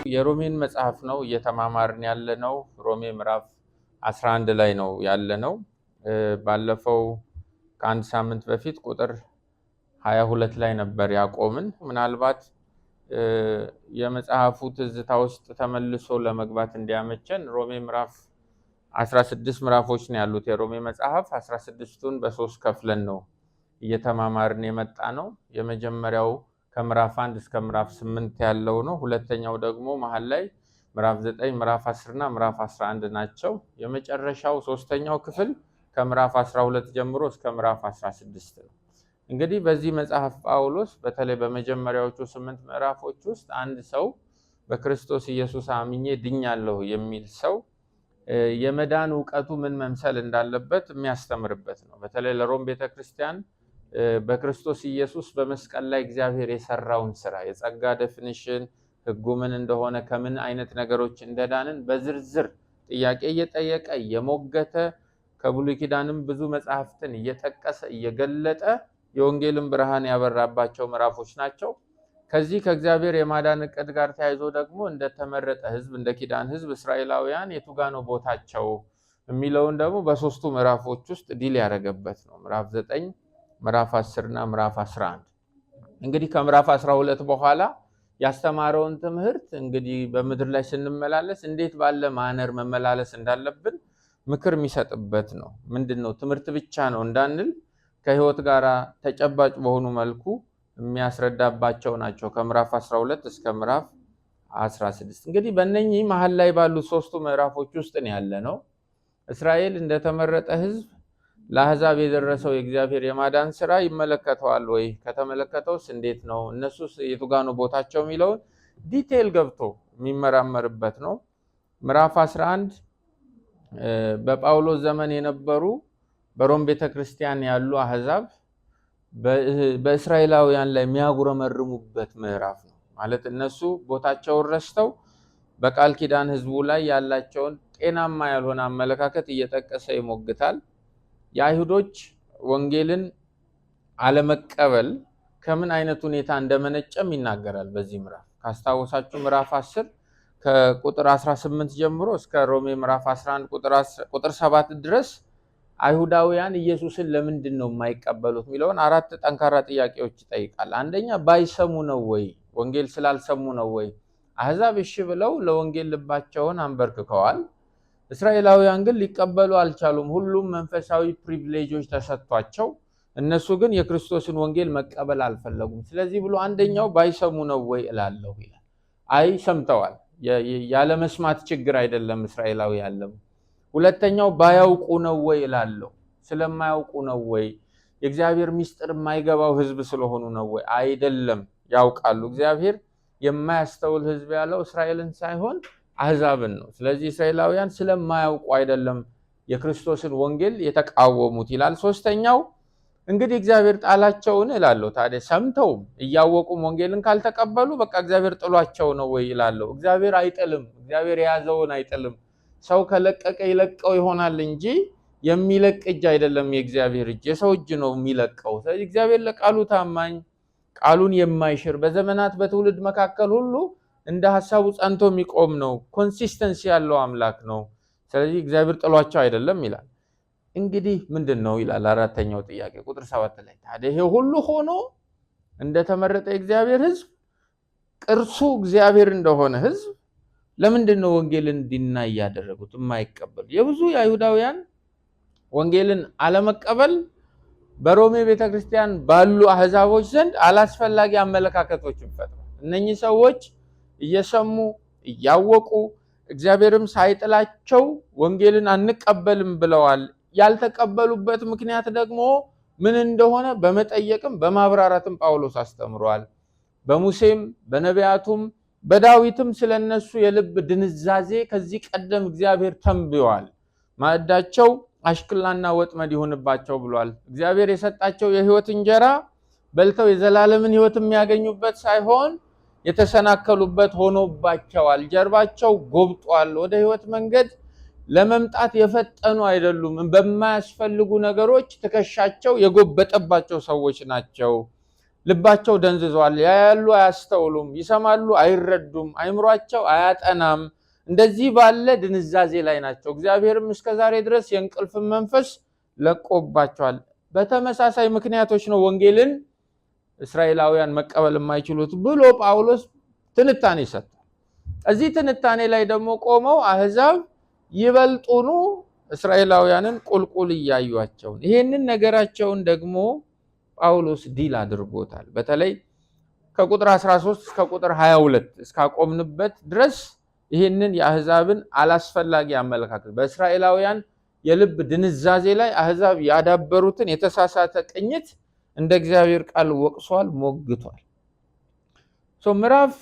የሮሜን መጽሐፍ ነው እየተማማርን ያለነው። ሮሜ ምዕራፍ 11 ላይ ነው ያለነው። ባለፈው ከአንድ ሳምንት በፊት ቁጥር 22 ላይ ነበር ያቆምን። ምናልባት የመጽሐፉ ትዝታ ውስጥ ተመልሶ ለመግባት እንዲያመቸን ሮሜ ምዕራፍ 16 ምዕራፎች ነው ያሉት የሮሜ መጽሐፍ። 16ቱን በ3 ከፍለን ነው እየተማማርን የመጣ ነው። የመጀመሪያው ከምዕራፍ 1 እስከ ምዕራፍ 8 ያለው ነው። ሁለተኛው ደግሞ መሃል ላይ ምዕራፍ 9 ምዕራፍ 10 እና ምዕራፍ 11 ናቸው። የመጨረሻው ሶስተኛው ክፍል ከምዕራፍ 12 ጀምሮ እስከ ምዕራፍ 16 ነው። እንግዲህ በዚህ መጽሐፍ ጳውሎስ በተለይ በመጀመሪያዎቹ 8 ምዕራፎች ውስጥ አንድ ሰው በክርስቶስ ኢየሱስ አምኜ ድኛለሁ የሚል ሰው የመዳን ዕውቀቱ ምን መምሰል እንዳለበት የሚያስተምርበት ነው። በተለይ ለሮም ቤተክርስቲያን በክርስቶስ ኢየሱስ በመስቀል ላይ እግዚአብሔር የሰራውን ስራ የጸጋ ዴፊኒሽን ሕጉ ምን እንደሆነ ከምን አይነት ነገሮች እንደዳንን በዝርዝር ጥያቄ እየጠየቀ እየሞገተ ከብሉይ ኪዳንም ብዙ መጽሐፍትን እየጠቀሰ እየገለጠ የወንጌልን ብርሃን ያበራባቸው ምዕራፎች ናቸው። ከዚህ ከእግዚአብሔር የማዳን ዕቅድ ጋር ተያይዞ ደግሞ እንደተመረጠ ሕዝብ እንደ ኪዳን ሕዝብ እስራኤላውያን የቱጋ ነው ቦታቸው የሚለውን ደግሞ በሶስቱ ምዕራፎች ውስጥ ዲል ያደረገበት ነው። ምዕራፍ 9 ምዕራፍ 10 እና ምዕራፍ 11 እንግዲህ ከምዕራፍ 12 በኋላ ያስተማረውን ትምህርት እንግዲህ በምድር ላይ ስንመላለስ እንዴት ባለ ማነር መመላለስ እንዳለብን ምክር የሚሰጥበት ነው። ምንድነው ትምህርት ብቻ ነው እንዳንል ከህይወት ጋር ተጨባጭ በሆኑ መልኩ የሚያስረዳባቸው ናቸው። ከምዕራፍ 12 እስከ ምዕራፍ 16 እንግዲህ በእነኚህ መሃል ላይ ባሉ ሶስቱ ምዕራፎች ውስጥ ነው ያለነው። እስራኤል እንደተመረጠ ህዝብ ለአሕዛብ የደረሰው የእግዚአብሔር የማዳን ስራ ይመለከተዋል ወይ? ከተመለከተውስ እንዴት ነው? እነሱስ የቱጋ ነው ቦታቸው የሚለውን ዲቴል ገብቶ የሚመራመርበት ነው። ምዕራፍ 11 በጳውሎስ ዘመን የነበሩ በሮም ቤተክርስቲያን ያሉ አሕዛብ በእስራኤላውያን ላይ የሚያጉረመርሙበት ምዕራፍ ነው። ማለት እነሱ ቦታቸውን ረስተው በቃል ኪዳን ህዝቡ ላይ ያላቸውን ጤናማ ያልሆነ አመለካከት እየጠቀሰ ይሞግታል። የአይሁዶች ወንጌልን አለመቀበል ከምን አይነት ሁኔታ እንደመነጨም ይናገራል። በዚህ ምዕራፍ ካስታወሳችሁ ምዕራፍ 10 ከቁጥር 18 ጀምሮ እስከ ሮሜ ምዕራፍ 11 ቁጥር 7 ድረስ አይሁዳውያን ኢየሱስን ለምንድን ነው የማይቀበሉት የሚለውን 4 ጠንካራ ጥያቄዎች ይጠይቃል። አንደኛ ባይሰሙ ነው ወይ? ወንጌል ስላልሰሙ ነው ወይ? አሕዛብ እሺ ብለው ለወንጌል ልባቸውን አንበርክከዋል። እስራኤላውያን ግን ሊቀበሉ አልቻሉም። ሁሉም መንፈሳዊ ፕሪቪሌጆች ተሰጥቷቸው እነሱ ግን የክርስቶስን ወንጌል መቀበል አልፈለጉም። ስለዚህ ብሎ አንደኛው ባይሰሙ ነው ወይ እላለሁ ይላል። አይ ሰምተዋል። ያለ መስማት ችግር አይደለም እስራኤላዊ ያለው። ሁለተኛው ባያውቁ ነው ወይ እላለሁ። ስለማያውቁ ነው ወይ? የእግዚአብሔር ምስጢር የማይገባው ህዝብ ስለሆኑ ነው ወይ? አይደለም፣ ያውቃሉ። እግዚአብሔር የማያስተውል ህዝብ ያለው እስራኤልን ሳይሆን አሕዛብን ነው። ስለዚህ እስራኤላውያን ስለማያውቁ አይደለም የክርስቶስን ወንጌል የተቃወሙት ይላል። ሶስተኛው እንግዲህ እግዚአብሔር ጣላቸውን እላለሁ። ታዲያ ሰምተውም እያወቁም ወንጌልን ካልተቀበሉ በቃ እግዚአብሔር ጥሏቸው ነው ወይ ይላለሁ። እግዚአብሔር አይጥልም። እግዚአብሔር የያዘውን አይጥልም። ሰው ከለቀቀ ይለቀው ይሆናል እንጂ የሚለቅ እጅ አይደለም የእግዚአብሔር እጅ፣ የሰው እጅ ነው የሚለቀው። ስለዚህ እግዚአብሔር ለቃሉ ታማኝ፣ ቃሉን የማይሽር በዘመናት በትውልድ መካከል ሁሉ እንደ ሐሳቡ ጸንቶ የሚቆም ነው። ኮንሲስተንሲ ያለው አምላክ ነው። ስለዚህ እግዚአብሔር ጥሏቸው አይደለም ይላል። እንግዲህ ምንድነው ይላል አራተኛው ጥያቄ ቁጥር 7 ላይ። ታዲያ ይሄ ሁሉ ሆኖ እንደተመረጠ የእግዚአብሔር ሕዝብ ቅርሱ እግዚአብሔር እንደሆነ ሕዝብ ለምንድን ነው ወንጌልን እንዲናይ ያደረጉት የማይቀበሉ? የብዙ የአይሁዳውያን ወንጌልን አለመቀበል በሮሜ ቤተክርስቲያን ባሉ አሕዛቦች ዘንድ አላስፈላጊ አመለካከቶችን ፈጥሯል። እነኚህ ሰዎች እየሰሙ እያወቁ እግዚአብሔርም ሳይጥላቸው ወንጌልን አንቀበልም ብለዋል። ያልተቀበሉበት ምክንያት ደግሞ ምን እንደሆነ በመጠየቅም በማብራራትም ጳውሎስ አስተምሯል። በሙሴም በነቢያቱም በዳዊትም ስለነሱ የልብ ድንዛዜ ከዚህ ቀደም እግዚአብሔር ተንብዮአል። ማዕዳቸው አሽክላና ወጥመድ ይሆንባቸው ብሏል። እግዚአብሔር የሰጣቸው የሕይወት እንጀራ በልተው የዘላለምን ሕይወት የሚያገኙበት ሳይሆን የተሰናከሉበት ሆኖባቸዋል። ጀርባቸው ጎብጧል። ወደ ሕይወት መንገድ ለመምጣት የፈጠኑ አይደሉም። በማያስፈልጉ ነገሮች ትከሻቸው የጎበጠባቸው ሰዎች ናቸው። ልባቸው ደንዝዟል፣ ያያሉ አያስተውሉም፣ ይሰማሉ አይረዱም፣ አይምሯቸው አያጠናም። እንደዚህ ባለ ድንዛዜ ላይ ናቸው። እግዚአብሔርም እስከዛሬ ድረስ የእንቅልፍ መንፈስ ለቆባቸዋል። በተመሳሳይ ምክንያቶች ነው ወንጌልን እስራኤላውያን መቀበል የማይችሉት ብሎ ጳውሎስ ትንታኔ ሰጥቷል። እዚህ ትንታኔ ላይ ደግሞ ቆመው አህዛብ ይበልጡኑ እስራኤላውያንን ቁልቁል እያዩአቸው ይሄንን ነገራቸውን ደግሞ ጳውሎስ ዲል አድርጎታል። በተለይ ከቁጥር 13 እስከ ቁጥር 22 እስካቆምንበት ድረስ ይሄንን የአህዛብን አላስፈላጊ አመለካከት በእስራኤላውያን የልብ ድንዛዜ ላይ አህዛብ ያዳበሩትን የተሳሳተ ቅኝት እንደ እግዚአብሔር ቃል ወቅሷል፣ ሞግቷል። ምዕራፍ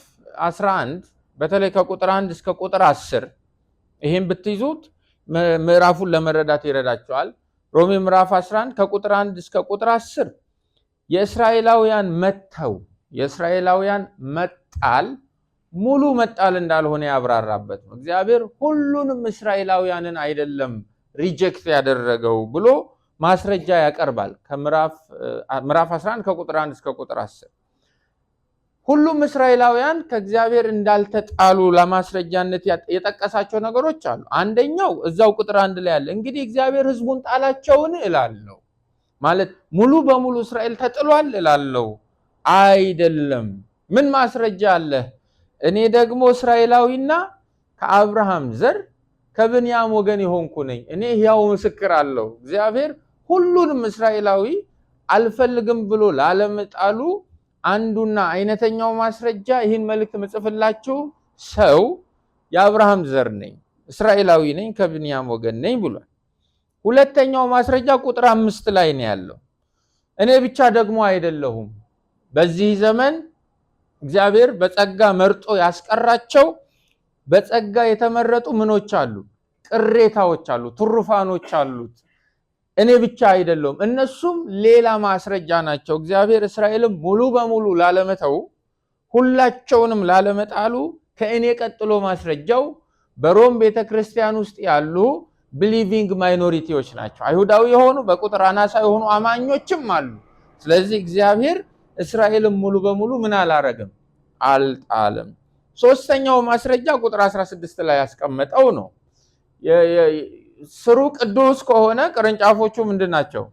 11 በተለይ ከቁጥር 1 እስከ ቁጥር 10 ይሄን ብትይዙት ምዕራፉን ለመረዳት ይረዳቸዋል። ሮሜ ምዕራፍ 11 ከቁጥር 1 እስከ ቁጥር 10 የእስራኤላውያን መጣል ሙሉ መጣል እንዳልሆነ ያብራራበት ነው። እግዚአብሔር ሁሉንም እስራኤላውያንን አይደለም ሪጀክት ያደረገው ብሎ ማስረጃ ያቀርባል። ከምዕራፍ 11 ከቁጥር 1 እስከ ቁጥር 10 ሁሉም እስራኤላውያን ከእግዚአብሔር እንዳልተጣሉ ለማስረጃነት የጠቀሳቸው ነገሮች አሉ። አንደኛው እዛው ቁጥር 1 ላይ ያለ እንግዲህ እግዚአብሔር ሕዝቡን ጣላቸውን እላለሁ ማለት ሙሉ በሙሉ እስራኤል ተጥሏል እላለሁ አይደለም። ምን ማስረጃ አለ? እኔ ደግሞ እስራኤላዊና ከአብርሃም ዘር ከብንያም ወገን የሆንኩ ነኝ። እኔ ሕያው ምስክር አለው። እግዚአብሔር ሁሉንም እስራኤላዊ አልፈልግም ብሎ ላለመጣሉ አንዱና አይነተኛው ማስረጃ ይህን መልእክት ምጽፍላችሁ ሰው የአብርሃም ዘር ነኝ፣ እስራኤላዊ ነኝ፣ ከብንያም ወገን ነኝ ብሏል። ሁለተኛው ማስረጃ ቁጥር 5 ላይ ነው ያለው። እኔ ብቻ ደግሞ አይደለሁም። በዚህ ዘመን እግዚአብሔር በጸጋ መርጦ ያስቀራቸው በጸጋ የተመረጡ ምኖች አሉ፣ ቅሬታዎች አሉ፣ ትሩፋኖች አሉት። እኔ ብቻ አይደለሁም። እነሱም ሌላ ማስረጃ ናቸው። እግዚአብሔር እስራኤልን ሙሉ በሙሉ ላለመተው ሁላቸውንም ላለመጣሉ ከእኔ ቀጥሎ ማስረጃው በሮም ቤተክርስቲያን ውስጥ ያሉ ቢሊቪንግ ማይኖሪቲዎች ናቸው። አይሁዳዊ የሆኑ በቁጥር አናሳ የሆኑ አማኞችም አሉ። ስለዚህ እግዚአብሔር እስራኤልን ሙሉ በሙሉ ምን አላረገም? አልጣለም። ሶስተኛው ማስረጃ ቁጥር 16 ላይ ያስቀመጠው ነው። ስሩ ቅዱስ ከሆነ ቅርንጫፎቹ ምንድን ናቸው?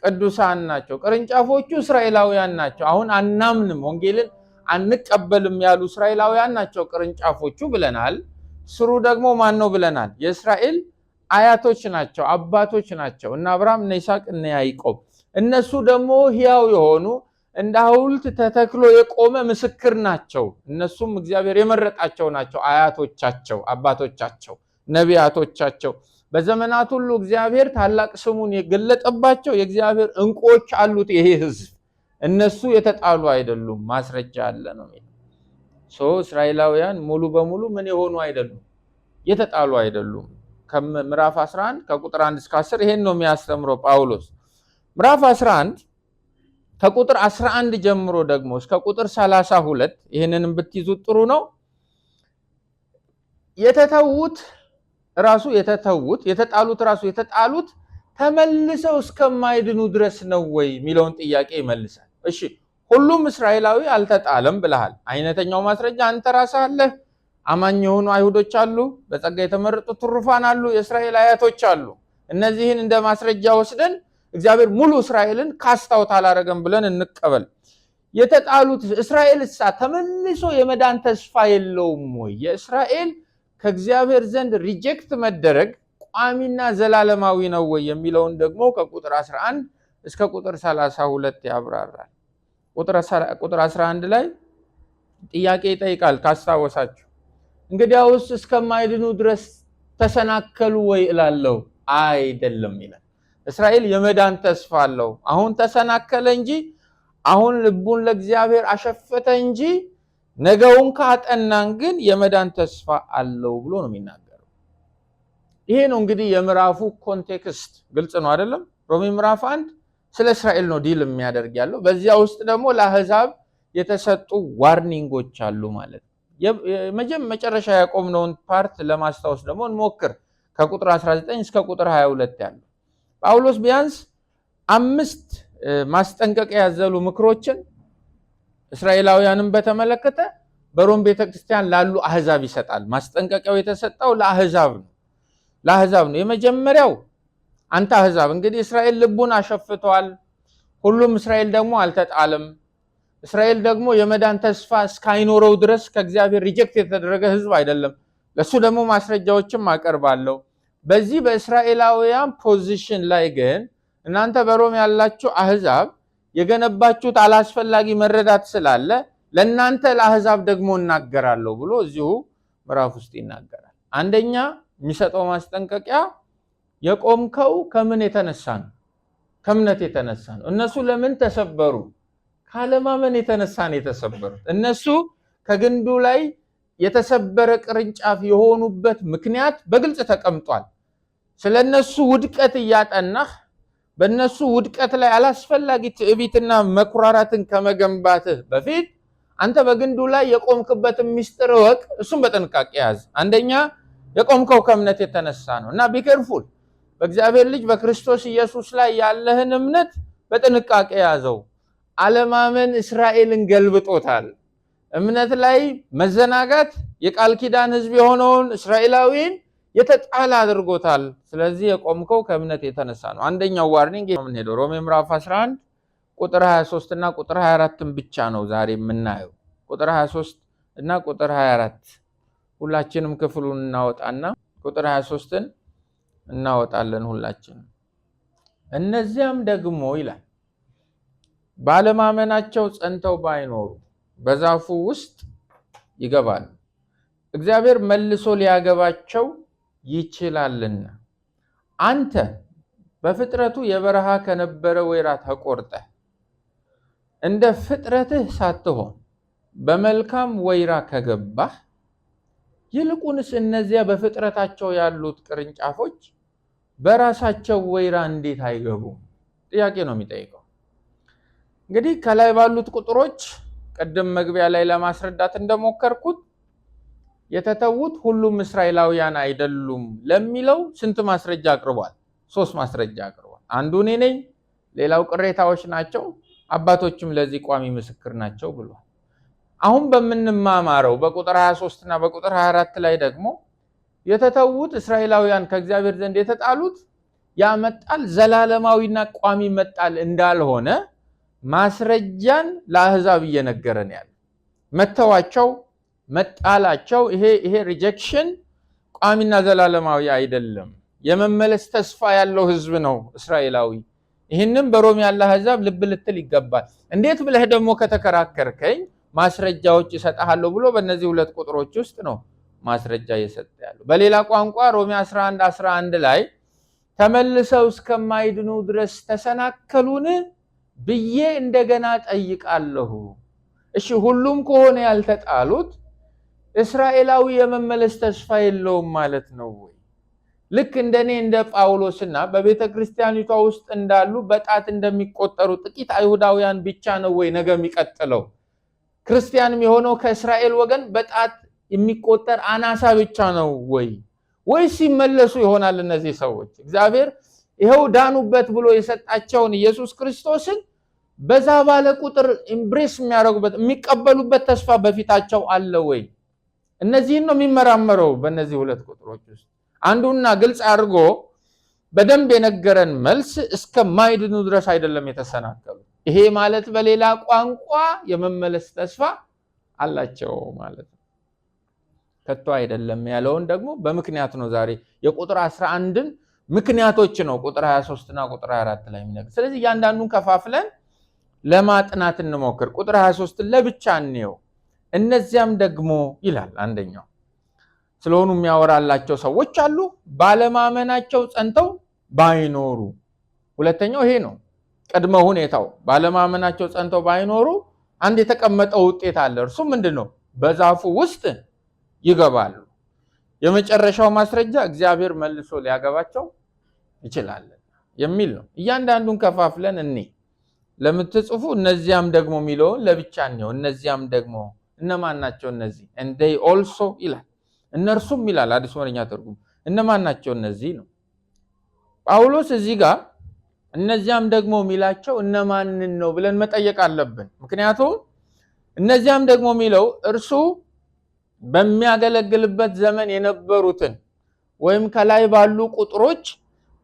ቅዱሳን ናቸው። ቅርንጫፎቹ እስራኤላውያን ናቸው። አሁን አናምንም፣ ወንጌልን አንቀበልም ያሉ እስራኤላውያን ናቸው ቅርንጫፎቹ ብለናል። ስሩ ደግሞ ማን ነው ብለናል? የእስራኤል አያቶች ናቸው፣ አባቶች ናቸው። እነ አብርሃም፣ እነ ይስሐቅ፣ እነ ያዕቆብ። እነሱ ደግሞ ሕያው የሆኑ እንደ ሐውልት ተተክሎ የቆመ ምስክር ናቸው። እነሱም እግዚአብሔር የመረጣቸው ናቸው። አያቶቻቸው፣ አባቶቻቸው፣ ነቢያቶቻቸው በዘመናት ሁሉ እግዚአብሔር ታላቅ ስሙን የገለጠባቸው የእግዚአብሔር እንቁዎች አሉት ይሄ ሕዝብ። እነሱ የተጣሉ አይደሉም፣ ማስረጃ አለ ነው የሚለው። እስራኤላውያን ሙሉ በሙሉ ምን የሆኑ አይደሉም፣ የተጣሉ አይደሉም። ከምዕራፍ 11 ከቁጥር 1 እስከ 10 ይሄን ነው የሚያስተምረው ጳውሎስ። ምዕራፍ 11 ከቁጥር 11 ጀምሮ ደግሞ እስከ ቁጥር 32 ይሄንንም ብትይዙት ጥሩ ነው። የተጣሉት የተጣሉት ተመልሰው እስከማይድኑ ድረስ ነው ወይ የሚለውን ጥያቄ ይመልሳል። እሺ ሁሉም እስራኤላዊ አልተጣለም ብለሃል። አይነተኛው ማስረጃ አንተ ራስህ አለህ። አማኝ የሆኑ አይሁዶች አሉ፣ በጸጋ የተመረጡ ትሩፋን አሉ፣ የእስራኤል አያቶች አሉ። እነዚህን እንደ ማስረጃ ወስደን እግዚአብሔር ሙሉ እስራኤልን ካስታውት አላረገም ብለን እንቀበል። የተጣሉት እስራኤልሳ ተመልሶ የመዳን ተስፋ የለውም ወይ? የእስራኤል ከእግዚአብሔር ዘንድ ሪጀክት መደረግ ቋሚና ዘላለማዊ ነው ወይ የሚለውን ደግሞ ከቁጥር 11 እስከ ቁጥር 32 ያብራራል። ቁጥር 11 ላይ ጥያቄ ይጠይቃል ካስታወሳችሁ። እንግዲያውስ እስከማይድኑ ድረስ ተሰናከሉ ወይ እላለሁ? አይደለም ይላል። እስራኤል የመዳን ተስፋ አለው። አሁን ተሰናከለ እንጂ አሁን ልቡን ለእግዚአብሔር አሸፈተ እንጂ ነገውን ካጠናን ግን የመዳን ተስፋ አለው ብሎ ነው የሚናገረው። ይሄ ነው እንግዲህ የምዕራፉ ኮንቴክስት። ግልጽ ነው አይደለም? ሮሜ ምዕራፍ 1 ስለ እስራኤል ነው ዲል የሚያደርግ ያለው። በዚያ ውስጥ ደግሞ ለአሕዛብ የተሰጡ ዋርኒንጎች አሉ ማለት ነው። መጨረሻ ያቆምነውን ፓርት ለማስታወስ ደግሞ እንሞክር። ከቁጥር 19 እስከ ቁጥር 22 ያለው ጳውሎስ ቢያንስ 5 ማስጠንቀቂያ ያዘሉ ምክሮችን እስራኤላውያንን በተመለከተ በሮም ቤተክርስቲያን ላሉ አህዛብ ይሰጣል። ማስጠንቀቂያው የተሰጠው ለአህዛብ ነው። የመጀመሪያው አንተ አህዛብ እንግዲህ እስራኤል ልቡን አሸፍቷል። ሁሉም እስራኤል ደግሞ አልተጣለም። እስራኤል ደግሞ የመዳን ተስፋ እስካይኖረው ድረስ ከእግዚአብሔር ሪጀክት የተደረገ ህዝብ አይደለም። ለሱ ደግሞ ማስረጃዎችም አቀርባለሁ። በዚህ በእስራኤላውያን ፖዚሽን ላይ ግን እናንተ በሮም ያላችሁ አህዛብ የገነባችሁት አላስፈላጊ መረዳት ስላለ ለእናንተ ለአህዛብ ደግሞ እናገራለሁ ብሎ እዚሁ ምዕራፍ ውስጥ ይናገራል። አንደኛ የሚሰጠው ማስጠንቀቂያ የቆምከው ከምን የተነሳ ነው? ከእምነት የተነሳ ነው። እነሱ ለምን ተሰበሩ? ካለማመን የተነሳ ነው የተሰበሩት። እነሱ ከግንዱ ላይ የተሰበረ ቅርንጫፍ የሆኑበት ምክንያት በግልጽ ተቀምጧል። ስለነሱ ውድቀት እያጠናህ በእነሱ ውድቀት ላይ አላስፈላጊ ትዕቢትና መኩራራትን ከመገንባትህ በፊት አንተ በግንዱ ላይ የቆምክበትን ምስጢር እወቅ። እሱም በጥንቃቄ ያዝ። አንደኛ የቆምከው ከእምነት የተነሳ ነው እና ቢኬርፉል በእግዚአብሔር ልጅ በክርስቶስ ኢየሱስ ላይ ያለህን እምነት በጥንቃቄ ያዘው። አለማመን እስራኤልን ገልብጦታል። እምነት ላይ መዘናጋት የቃል ኪዳን ህዝብ የሆነውን እስራኤላዊን የተጣለ አድርጎታል። ስለዚህ የቆምከው ከእምነት የተነሳ ነው። አንደኛው ዋርኒንግ የምንሄደው ሮሜ ምዕራፍ 11 ቁጥር 23 እና ቁጥር 24ን ብቻ ነው ዛሬ የምናየው። ቁጥር 23 እና ቁጥር 24 ሁላችንም ክፍሉን እናወጣና ቁጥር 23ን እናወጣለን ሁላችንም። እነዚያም ደግሞ ይላል ባለማመናቸው ጸንተው ባይኖሩ በዛፉ ውስጥ ይገባሉ፣ እግዚአብሔር መልሶ ሊያገባቸው ይችላልና። አንተ በፍጥረቱ የበረሃ ከነበረ ወይራ ተቆርጠህ እንደ ፍጥረትህ ሳትሆን በመልካም ወይራ ከገባህ፣ ይልቁንስ እነዚያ በፍጥረታቸው ያሉት ቅርንጫፎች በራሳቸው ወይራ እንዴት አይገቡም? ጥያቄ ነው የሚጠይቀው። እንግዲህ ከላይ ባሉት ቁጥሮች ቀደም መግቢያ ላይ ለማስረዳት እንደሞከርኩት የተተዉት ሁሉም እስራኤላውያን አይደሉም ለሚለው ስንት ማስረጃ አቅርቧል? 3 ማስረጃ አቅርቧል። አንዱ እኔ ነኝ፣ ሌላው ቅሬታዎች ናቸው፣ አባቶችም ለዚህ ቋሚ ምስክር ናቸው ብሏል። አሁን በምንማማረው በቁጥር 23 እና በቁጥር 24 ላይ ደግሞ የተተዉት እስራኤላውያን ከእግዚአብሔር ዘንድ የተጣሉት ያመጣል ዘላለማዊና ቋሚ መጣል እንዳልሆነ ማስረጃን ለአህዛብ እየነገረን ያለ መተዋቸው መጣላቸው ይሄ ሪጀክሽን ቋሚና ዘላለማዊ አይደለም። የመመለስ ተስፋ ያለው ህዝብ ነው እስራኤላዊ። ይህንም በሮም ያለ አህዛብ ልብ ልትል ይገባል። እንዴት ብለህ ደግሞ ከተከራከርከኝ ማስረጃዎች ይሰጣሉ ብሎ በእነዚህ 2 ቁጥሮች ውስጥ ነው ማስረጃ እየሰጠ ያለው። በሌላ ቋንቋ ሮሜ 11:11 ላይ ተመልሰው እስከማይድኑ ድረስ ተሰናከሉን ብዬ እንደገና ጠይቃለሁ። እሺ ሁሉም ከሆነ ያልተጣሉት እስራኤላዊ የመመለስ ተስፋ የለውም ማለት ነው ወይ? ልክ እንደኔ እንደ ጳውሎስና በቤተ ክርስቲያኒቷ ውስጥ እንዳሉ በጣት እንደሚቆጠሩ ጥቂት አይሁዳውያን ብቻ ነው ወይ ነገ የሚቀጥለው? ክርስቲያንም የሆነው ከእስራኤል ወገን በጣት የሚቆጠር አናሳ ብቻ ነው ወይ? ወይስ ሲመለሱ ይሆናል እነዚህ ሰዎች? እግዚአብሔር ይሄው ዳኑበት ብሎ የሰጣቸውን ኢየሱስ ክርስቶስን በዛ ባለ ቁጥር ኢምብሬስ የሚያደርጉበት የሚቀበሉበት ተስፋ በፊታቸው አለ ወይ? እነዚህን ነው የሚመራመረው በእነዚህ 2 ቁጥሮች ውስጥ። አንዱና ግልጽ አድርጎ በደንብ የነገረን መልስ እስከማይድኑ ድረስ አይደለም የተሰናከሉ። ይሄ ማለት በሌላ ቋንቋ የመመለስ ተስፋ አላቸው ማለት ነው። ከቶ አይደለም ያለውን ደግሞ በምክንያት ነው ዛሬ የቁጥር 11ን ምክንያቶች ነው ቁጥር 23 እና ቁጥር 24 ላይ የሚነግር። ስለዚህ እያንዳንዱን ከፋፍለን ለማጥናት እንሞክር። ቁጥር 23 ለብቻ እንየው። እነዚያም ደግሞ ይላል አንደኛው ስለሆኑ የሚያወራላቸው ሰዎች አሉ ባለማመናቸው ጸንተው ባይኖሩ። ሁለተኛው ይሄ ነው ቅድመ ሁኔታው። ባለማመናቸው ጸንተው ባይኖሩ አንድ የተቀመጠው ውጤት አለ። እርሱም ምንድነው? በዛፉ ውስጥ ይገባሉ። የመጨረሻው ማስረጃ እግዚአብሔር መልሶ ሊያገባቸው ይችላል የሚል ነው። እያንዳንዱን ከፋፍለን እኔ ለምትጽፉ እነዚያም ደግሞ የሚለውን ለብቻ ነው። እነዚያም ደግሞ እነማን ናቸው? እነዚህ and they also ይላል፣ እነርሱም ይላል አዲስ ወረኛ ትርጉም። እነማን ናቸው እነዚህ ነው። ጳውሎስ እዚህ ጋር እነዚያም ደግሞ የሚላቸው እነማንን ነው ብለን መጠየቅ አለብን። ምክንያቱም እነዚያም ደግሞ የሚለው እርሱ በሚያገለግልበት ዘመን የነበሩትን ወይም ከላይ ባሉ ቁጥሮች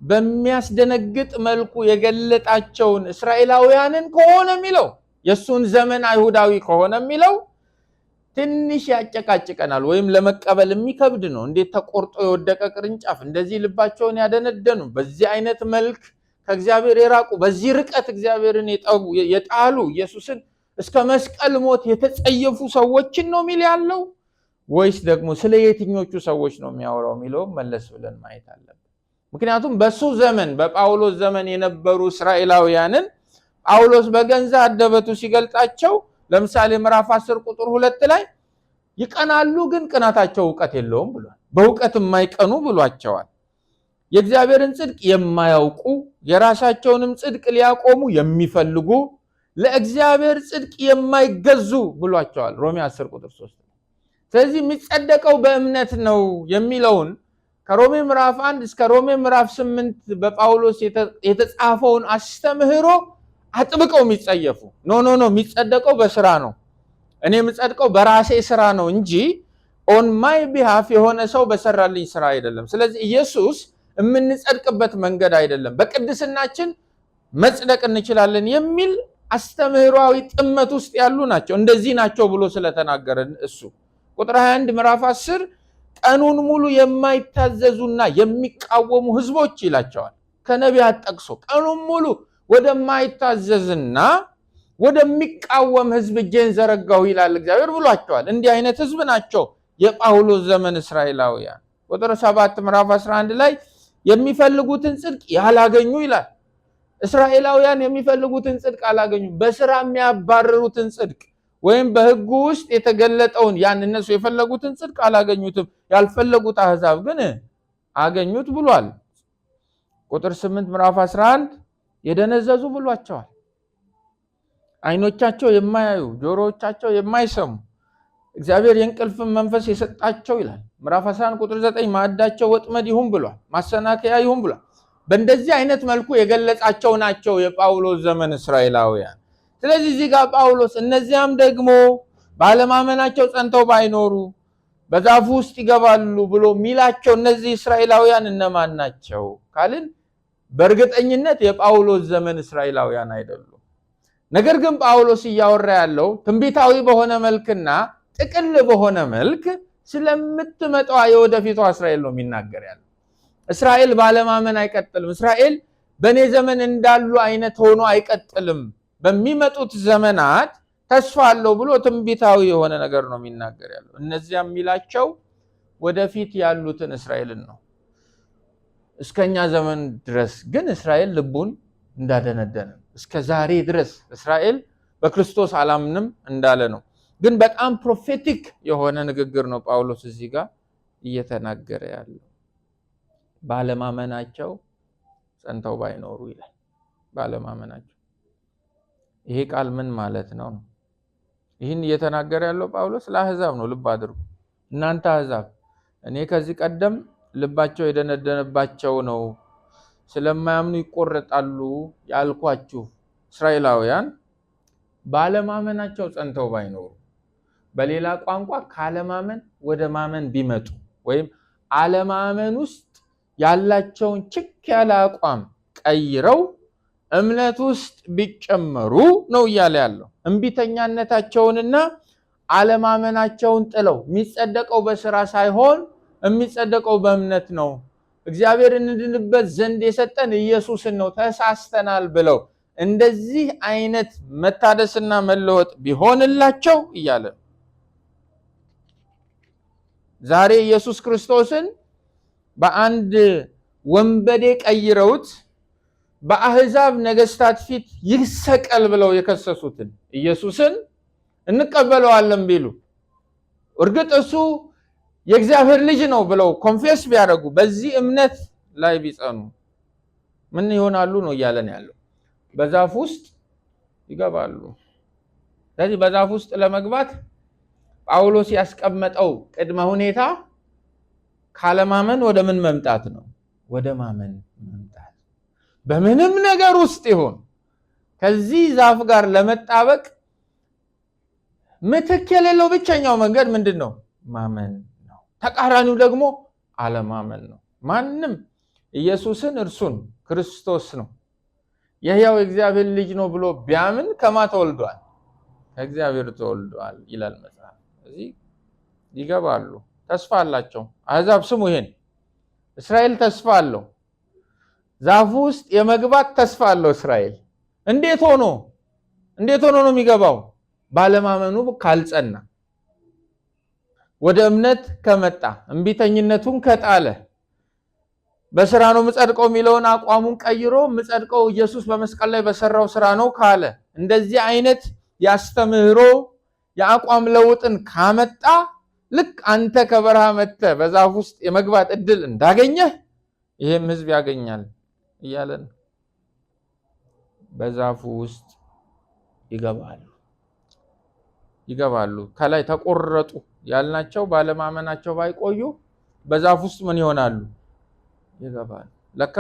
በሚያስደነግጥ መልኩ የገለጣቸውን እስራኤላውያንን ከሆነ የሚለው የሱን ዘመን አይሁዳዊ ከሆነ የሚለው ትንሽ ያጨቃጭቀናል ወይም ለመቀበል የሚከብድ ነው። እንዴት ተቆርጦ የወደቀ ቅርንጫፍ እንደዚህ ልባቸውን ያደነደኑ በዚህ አይነት መልክ ከእግዚአብሔር የራቁ በዚህ ርቀት እግዚአብሔርን የጣሉ ኢየሱስን እስከ መስቀል ሞት የተጸየፉ ሰዎችን ነው የሚል ያለው ወይስ ደግሞ ስለ የትኞቹ ሰዎች ነው የሚያወራው የሚለው መለስ ብለን ማየት አለብን። ምክንያቱም በሱ ዘመን በጳውሎስ ዘመን የነበሩ እስራኤላውያንን ጳውሎስ በገንዛ አደበቱ ሲገልጣቸው ለምሳሌ ምዕራፍ 10 ቁጥር 2 ላይ ይቀናሉ ግን ቅናታቸው ዕውቀት የለውም ብሏል። በዕውቀት የማይቀኑ ብሏቸዋል። የእግዚአብሔርን ጽድቅ የማያውቁ የራሳቸውንም ጽድቅ ሊያቆሙ የሚፈልጉ ለእግዚአብሔር ጽድቅ የማይገዙ ብሏቸዋል ሮሜ 10 ቁጥር 3። ስለዚህ የሚጸደቀው በእምነት ነው የሚለውን ከሮሜ ምዕራፍ 1 እስከ ሮሜ ምዕራፍ 8 በጳውሎስ የተጻፈውን አስተምህሮ አጥብቀው የሚጸየፉ ኖ የሚጸደቀው በስራ ነው፣ እኔ የምጸድቀው በራሴ ስራ ነው እንጂ ኦን ማይ ቢሃፍ የሆነ ሰው በሰራልኝ ስራ አይደለም። ስለዚህ ኢየሱስ የምንጸድቅበት መንገድ አይደለም፣ በቅድስናችን መጽደቅ እንችላለን የሚል አስተምህሯዊ ጥመት ውስጥ ያሉ ናቸው። እንደዚህ ናቸው ብሎ ስለተናገረን እሱ ቁጥር 21 ምዕራፍ 10 ቀኑን ሙሉ የማይታዘዙና የሚቃወሙ ህዝቦች ይላቸዋል። ከነቢያት ጠቅሶ ቀኑን ሙሉ ወደማይታዘዝና ወደሚቃወም ህዝብ እጄን ዘረጋሁ ይላል እግዚአብሔር ብሏቸዋል። እንዲህ አይነት ህዝብ ናቸው የጳውሎስ ዘመን እስራኤላውያን። ቁጥር 7 ምዕራፍ 11 ላይ የሚፈልጉትን ጽድቅ ያላገኙ ይላል። እስራኤላውያን የሚፈልጉትን ጽድቅ አላገኙም። በስራ የሚያባረሩትን ጽድቅ ወይም በህጉ ውስጥ የተገለጠውን ያን እነሱ የፈለጉትን ጽድቅ አላገኙትም። ያልፈለጉት አህዛብ ግን አገኙት ብሏል። ቁጥር 8 ምዕራፍ 11 የደነዘዙ ብሏቸዋል። አይኖቻቸው የማያዩ ጆሮዎቻቸው የማይሰሙ እግዚአብሔር የእንቅልፍን መንፈስ የሰጣቸው ይላል። ምዕራፍ 11 ቁጥር 9 ማዕዳቸው ወጥመድ ይሁን ብሏል፣ ማሰናከያ ይሁን ብሏል። በእንደዚህ አይነት መልኩ የገለጻቸው ናቸው የጳውሎስ ዘመን እስራኤላውያን። ስለዚህ እዚህ ጋር ጳውሎስ እነዚያም ደግሞ ባለማመናቸው ጸንተው ባይኖሩ በዛፉ ውስጥ ይገባሉ ብሎ ሚላቸው እነዚህ እስራኤላውያን እነማን ናቸው ካልን በእርግጠኝነት የጳውሎስ ዘመን እስራኤላውያን አይደሉም። ነገር ግን ጳውሎስ እያወራ ያለው ትንቢታዊ በሆነ መልክና ጥቅል በሆነ መልክ ስለምትመጣው የወደፊቷ እስራኤል ነው የሚናገር ያለው። እስራኤል ባለማመን አይቀጥልም። እስራኤል በእኔ ዘመን እንዳሉ አይነት ሆኖ አይቀጥልም። በሚመጡት ዘመናት ተስፋ አለው ብሎ ትንቢታዊ የሆነ ነገር ነው የሚናገር ያለው። እነዚያ የሚላቸው ወደፊት ያሉትን እስራኤልን ነው። እስከኛ ዘመን ድረስ ግን እስራኤል ልቡን እንዳደነደነ እስከ ዛሬ ድረስ እስራኤል በክርስቶስ አላምንም እንዳለ ነው። ግን በጣም ፕሮፌቲክ የሆነ ንግግር ነው ጳውሎስ እዚህ ጋር እየተናገረ ያለው። ባለማመናቸው ጸንተው ባይኖሩ ይላል። ባለማመናቸው ይሄ ቃል ምን ማለት ነው? ይህን እየተናገረ ያለው ጳውሎስ ለአሕዛብ ነው። ልብ አድርጉ እናንተ አሕዛብ፣ እኔ ከዚህ ቀደም ልባቸው የደነደነባቸው ነው ስለማያምኑ ይቆረጣሉ ያልኳችሁ እስራኤላውያን ባለማመናቸው ጸንተው ባይኖሩ፣ በሌላ ቋንቋ ካለማመን ወደ ማመን ቢመጡ ወይም አለማመን ውስጥ ያላቸውን ችክ ያለ አቋም ቀይረው እምነት ውስጥ ቢጨመሩ ነው እያለ ያለው። እምቢተኛነታቸውንና አለማመናቸውን ጥለው የሚጸደቀው በስራ ሳይሆን የሚጸደቀው በእምነት ነው፣ እግዚአብሔር እንድንበት ዘንድ የሰጠን ኢየሱስን ነው፣ ተሳስተናል ብለው እንደዚህ አይነት መታደስና መለወጥ ቢሆንላቸው እያለ ዛሬ ኢየሱስ ክርስቶስን በአንድ ወንበዴ ቀይረውት በአሕዛብ ነገስታት ፊት ይሰቀል ብለው የከሰሱትን ኢየሱስን እንቀበለዋለን ቢሉ እርግጥ እሱ የእግዚአብሔር ልጅ ነው ብለው ኮንፌስ ቢያደርጉ በዚህ እምነት ላይ ቢጸኑ ምን ይሆናሉ ነው እያለን ያለው። በዛፍ ውስጥ ይገባሉ። ስለዚህ በዛፍ ውስጥ ለመግባት ጳውሎስ ያስቀመጠው ቅድመ ሁኔታ ካለማመን ወደ ምን መምጣት ነው? ወደ ማመን መምጣት። በምንም ነገር ውስጥ ይሁን ከዚህ ዛፍ ጋር ለመጣበቅ ምትክ የሌለው ብቸኛው መንገድ ምንድነው? ማመን ነው። ተቃራኒው ደግሞ አለማመን ነው። ማንም ኢየሱስን እርሱን ክርስቶስ ነው የሕያው እግዚአብሔር ልጅ ነው ብሎ ቢያምን ከማ ተወልዷል? ከእግዚአብሔር ተወልዷል ይላል መጽሐፍ። እዚህ ይገባሉ፣ ተስፋ አላቸው። አሕዛብ ስሙ ይሄን፣ እስራኤል ተስፋ አለው። ዛፉ ውስጥ የመግባት ተስፋ አለው እስራኤል። እንዴት ሆኖ ነው የሚገባው? ባለማመኑ ካልጸና፣ ወደ እምነት ከመጣ፣ እምቢተኝነቱን ከጣለ፣ በስራ ነው ምጸድቀው የሚለውን አቋሙን ቀይሮ ምጸድቀው ኢየሱስ በመስቀል ላይ በሰራው ስራ ነው ካለ፣ እንደዚህ አይነት ያስተምህሮ የአቋም ለውጥን ካመጣ ልክ አንተ ከበረሃ መጥተህ በዛፍ ውስጥ የመግባት እድል እንዳገኘህ ይሄም ህዝብ ያገኛል እያለን በዛፉ ውስጥ ይገባሉ። ከላይ ተቆረጡ ያልናቸው ባለማመናቸው ባይቆዩ በዛፍ ውስጥ ምን ይሆናሉ? ይገባሉ። ለካ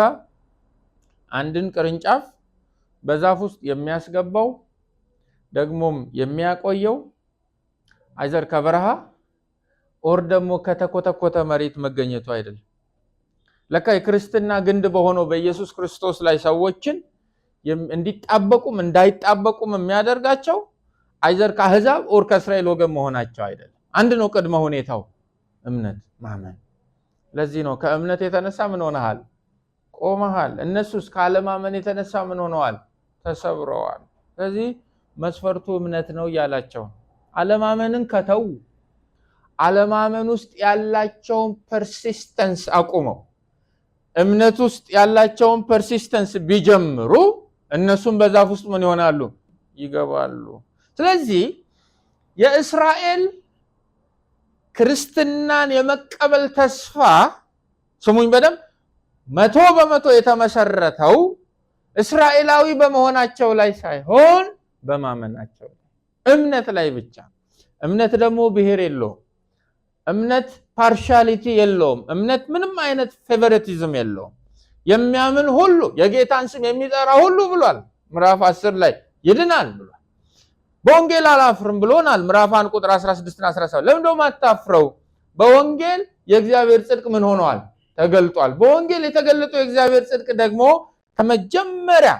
አንድን ቅርንጫፍ በዛፍ ውስጥ የሚያስገባው ደግሞም የሚያቆየው አይዘር ከበረሃ ኦር ደግሞ ከተኮተኮተ መሬት መገኘቱ አይደለም። ለካ የክርስትና ግንድ በሆነው በኢየሱስ ክርስቶስ ላይ ሰዎችን እንዲጣበቁም እንዳይጣበቁም የሚያደርጋቸው አይዘር ከአሕዛብ ኦር ከእስራኤል ወገን መሆናቸው አይደለም። አንድ ነው ቅድመ ሁኔታው፣ እምነት ማመን። ለዚህ ነው ከእምነት የተነሳ ምን ሆነሃል? ቆመሃል። እነሱስ ካለማመን የተነሳ ምን ሆነዋል? ተሰብረዋል። ስለዚህ መስፈርቱ እምነት ነው እያላቸው አለማመንን ከተው አለማመን ውስጥ ያላቸውን ፐርሲስተንስ አቁመው እምነት ውስጥ ያላቸውን ፐርሲስተንስ ቢጀምሩ እነሱም በዛፍ ውስጥ ምን ይሆናሉ? ይገባሉ። ስለዚህ የእስራኤል ክርስትናን የመቀበል ተስፋ ስሙኝ በደንብ 100% የተመሰረተው እስራኤላዊ በመሆናቸው ላይ ሳይሆን በማመናቸው እምነት ላይ ብቻ። እምነት ደግሞ ብሔር የለውም። እምነት ፓርሻሊቲ የለውም። እምነት ምንም አይነት ፌቨሪቲዝም የለውም። የሚያምን ሁሉ የጌታን ስም የሚጠራ ሁሉ ብሏል ምዕራፍ 10 ላይ ይድናል ብሏል። በወንጌል አላፍርም ብሎናል ምዕራፍ 1 ቁጥር 16 እና 17። ለምን ደሞ አታፍረው? በወንጌል የእግዚአብሔር ጽድቅ ምን ሆኗል? ተገልጧል። በወንጌል የተገለጠው የእግዚአብሔር ጽድቅ ደግሞ ከመጀመሪያ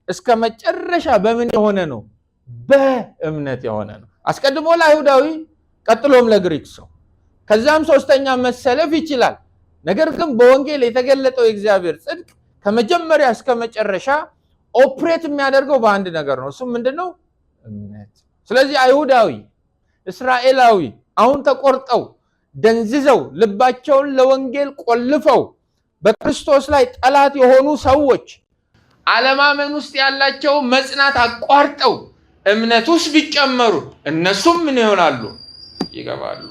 እስከ መጨረሻ በምን የሆነ ነው? በእምነት የሆነ ነው። አስቀድሞ ለአይሁዳዊ ቀጥሎም ለግሪክ ሰው ከዛም ሶስተኛ መሰለፍ ይችላል። ነገር ግን በወንጌል የተገለጠው የእግዚአብሔር ጽድቅ ከመጀመሪያ እስከ መጨረሻ ኦፕሬት የሚያደርገው በአንድ ነገር ነው። እሱም ምንድነው? እምነት። ስለዚህ አይሁዳዊ፣ እስራኤላዊ አሁን ተቆርጠው ደንዝዘው ልባቸውን ለወንጌል ቆልፈው በክርስቶስ ላይ ጠላት የሆኑ ሰዎች አለማመን ውስጥ ያላቸው መጽናት አቋርጠው እምነት ውስጥ ቢጨመሩ እነሱም ምን ይሆናሉ? ይገባሉ።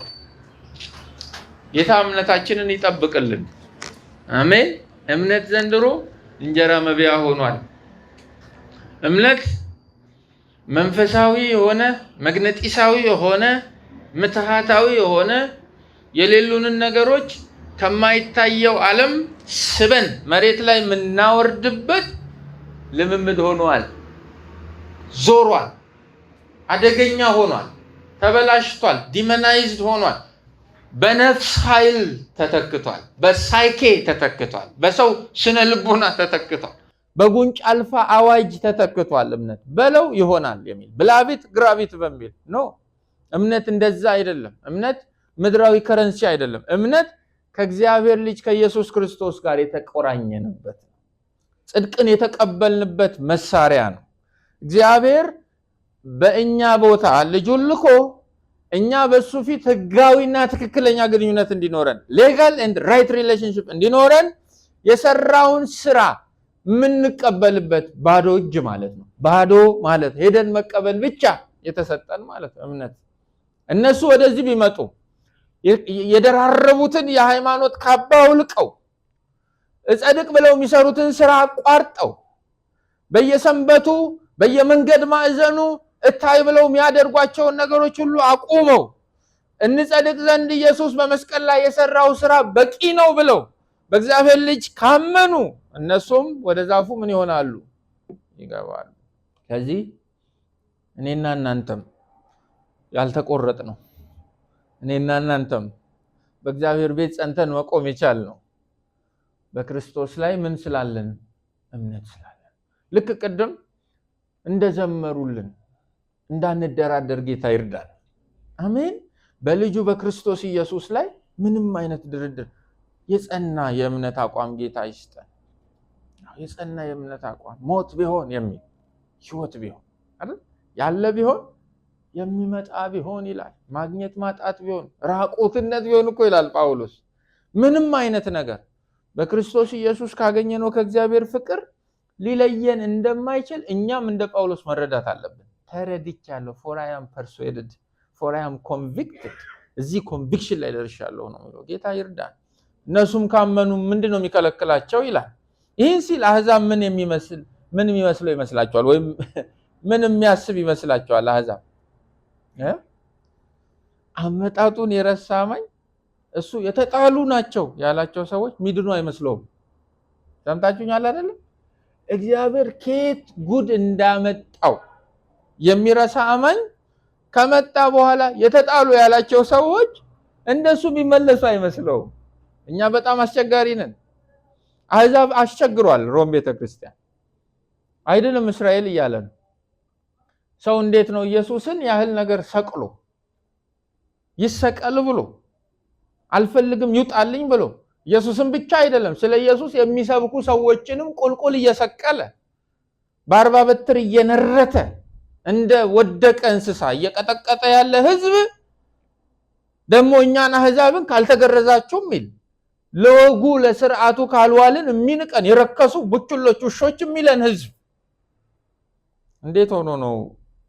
ጌታ እምነታችንን ይጠብቅልን። አሜን። እምነት ዘንድሮ እንጀራ መብያ ሆኗል። እምነት መንፈሳዊ የሆነ መግነጢሳዊ የሆነ ምትሃታዊ የሆነ የሌሉንን ነገሮች ከማይታየው ዓለም ስበን መሬት ላይ የምናወርድበት ልምምድ ሆኗል። ዞሯል። አደገኛ ሆኗል። ተበላሽቷል። ዲመናይዝድ ሆኗል። በነፍስ ኃይል ተተክቷል። በሳይኬ ተተክቷል። በሰው ስነ ልቦና ተተክቷል። በጉንጭ አልፋ አዋጅ ተተክቷል። እምነት በለው ይሆናል የሚል ብላቢት ግራቢት በሚል ነው። እምነት እንደዛ አይደለም። እምነት ምድራዊ ከረንሲ አይደለም። እምነት ከእግዚአብሔር ልጅ ከኢየሱስ ክርስቶስ ጋር የተቆራኘንበት ጽድቅን የተቀበልንበት መሳሪያ ነው። እግዚአብሔር በእኛ ቦታ ልጁን ልኮ እኛ በሱ ፊት ህጋዊና ትክክለኛ ግንኙነት እንዲኖረን ሌጋል ኤንድ ራይት ሪሌሽንሺፕ እንዲኖረን የሰራውን ስራ የምንቀበልበት ባዶ እጅ ማለት ነው። ባዶ ማለት ሄደን መቀበል ብቻ የተሰጠን ማለት ነው እምነት። እነሱ ወደዚህ ቢመጡ የደራረቡትን የሃይማኖት ካባ አውልቀው እጸድቅ ብለው የሚሰሩትን ስራ አቋርጠው በየሰንበቱ በየመንገድ ማዕዘኑ እታይ ብለው የሚያደርጓቸውን ነገሮች ሁሉ አቁመው እንጸድቅ ዘንድ ኢየሱስ በመስቀል ላይ የሰራው ስራ በቂ ነው ብለው በእግዚአብሔር ልጅ ካመኑ እነሱም ወደ ዛፉ ምን ይሆናሉ? ይገባሉ። ከዚህ እኔና እናንተም ያልተቆረጥ ነው። እኔና እናንተም በእግዚአብሔር ቤት ጸንተን መቆም የቻል ነው በክርስቶስ ላይ ምን ስላለን? እምነት ስላለን። ልክ ቅድም እንደዘመሩልን እንዳንደራደር ጌታ ይርዳል። አሜን። በልጁ በክርስቶስ ኢየሱስ ላይ ምንም አይነት ድርድር የጸና የእምነት አቋም ጌታ ይስጠን። የጸና የእምነት አቋም ሞት ቢሆን የሚል ህይወት ቢሆን አይደል? ያለ ቢሆን የሚመጣ ቢሆን ይላል። ማግኘት ማጣት ቢሆን ራቁትነት ቢሆን እኮ ይላል ጳውሎስ። ምንም አይነት ነገር በክርስቶስ ኢየሱስ ካገኘነው ከእግዚአብሔር ፍቅር ሊለየን እንደማይችል እኛም እንደ ጳውሎስ መረዳት አለብን። ተረድቻለሁ፣ for I am persuaded, for I am convicted። እዚህ ኮንቪክሽን ላይ ደርሻለሁ ነው የሚለው። ጌታ ይርዳን። እነሱም ካመኑ ምንድነው የሚከለክላቸው ይላል። ይህን ሲል አህዛብ ምን የሚመስለው ይመስላችኋል? ወይም ምን የሚያስብ ይመስላችኋል? አህዛብ አመጣጡን የረሳ አማኝ እሱ የተጣሉ ናቸው ያላቸው ሰዎች ሚድኑ አይመስለውም። ሰምታችሁኛል አይደል? እግዚአብሔር ከየት ጉድ እንዳመጣው የሚረሳ አማኝ ከመጣ በኋላ የተጣሉ ያላቸው ሰዎች እንደሱ ቢመለሱ አይመስለውም። እኛ በጣም አስቸጋሪ ነን። አህዛብ አስቸግሯል። ሮም ቤተክርስቲያን አይደለም እስራኤል እያለ ነው። ሰው እንዴት ነው ኢየሱስን ያህል ነገር ሰቅሎ ይሰቀል ብሎ አልፈልግም ይውጣልኝ ብሎ ኢየሱስን ብቻ አይደለም ስለ ኢየሱስ የሚሰብኩ ሰዎችንም ቁልቁል እየሰቀለ በአርባ በትር እየነረተ እንደ ወደቀ እንስሳ እየቀጠቀጠ ያለ ህዝብ ደግሞ እኛን አህዛብን ካልተገረዛችሁ ሚል ለወጉ ለስርዓቱ ካልዋልን የሚንቀን የረከሱ ቡችሎች ውሾች የሚለን ህዝብ እንዴት ሆኖ ነው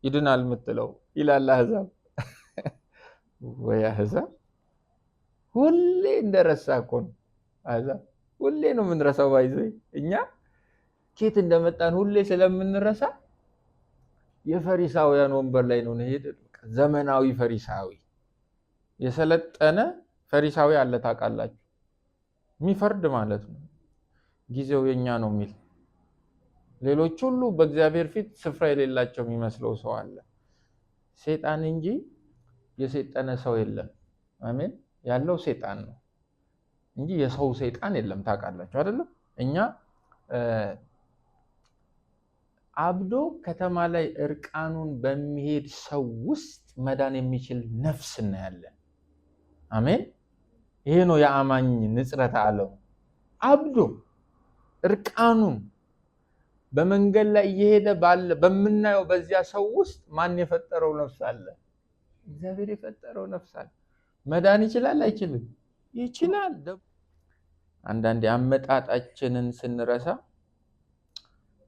ይድናል የምትለው ይላል አህዛብ። ወይ አህዛብ ሁሌ እንደረሳ እኮ ነው። አህዛብ ሁሌ ነው የምንረሳው። ባይዘይ እኛ ኬት እንደመጣን ሁሌ ስለምንረሳ የፈሪሳውያን ወንበር ላይ ነው ሄደ። ዘመናዊ ፈሪሳዊ የሰለጠነ ፈሪሳዊ አለ ታውቃላችሁ? የሚፈርድ ማለት ነው። ጊዜው የኛ ነው የሚል ሌሎች ሁሉ በእግዚአብሔር ፊት ስፍራ የሌላቸው የሚመስለው ሰው አለ። ሰይጣን እንጂ የሰይጣነ ሰው የለም። አሜን። ያለው ሰይጣን ነው እንጂ የሰው ሰይጣን የለም። ታውቃላችሁ አይደለም? እኛ አብዶ ከተማ ላይ እርቃኑን በሚሄድ ሰው ውስጥ መዳን የሚችል ነፍስ እናያለን። አሜን። ይሄ ነው የአማኝ ንጽረተ ዓለም። አብዶ እርቃኑን በመንገድ ላይ እየሄደ ባለ በመናየው በዚያ ሰው ውስጥ ማን የፈጠረው ነፍስ አለ? እግዚአብሔር የፈጠረው ነፍስ አለ። መዳን ይችላል አይችልም? ይችላል። አንዳንዴ አመጣጣችንን ስንረሳ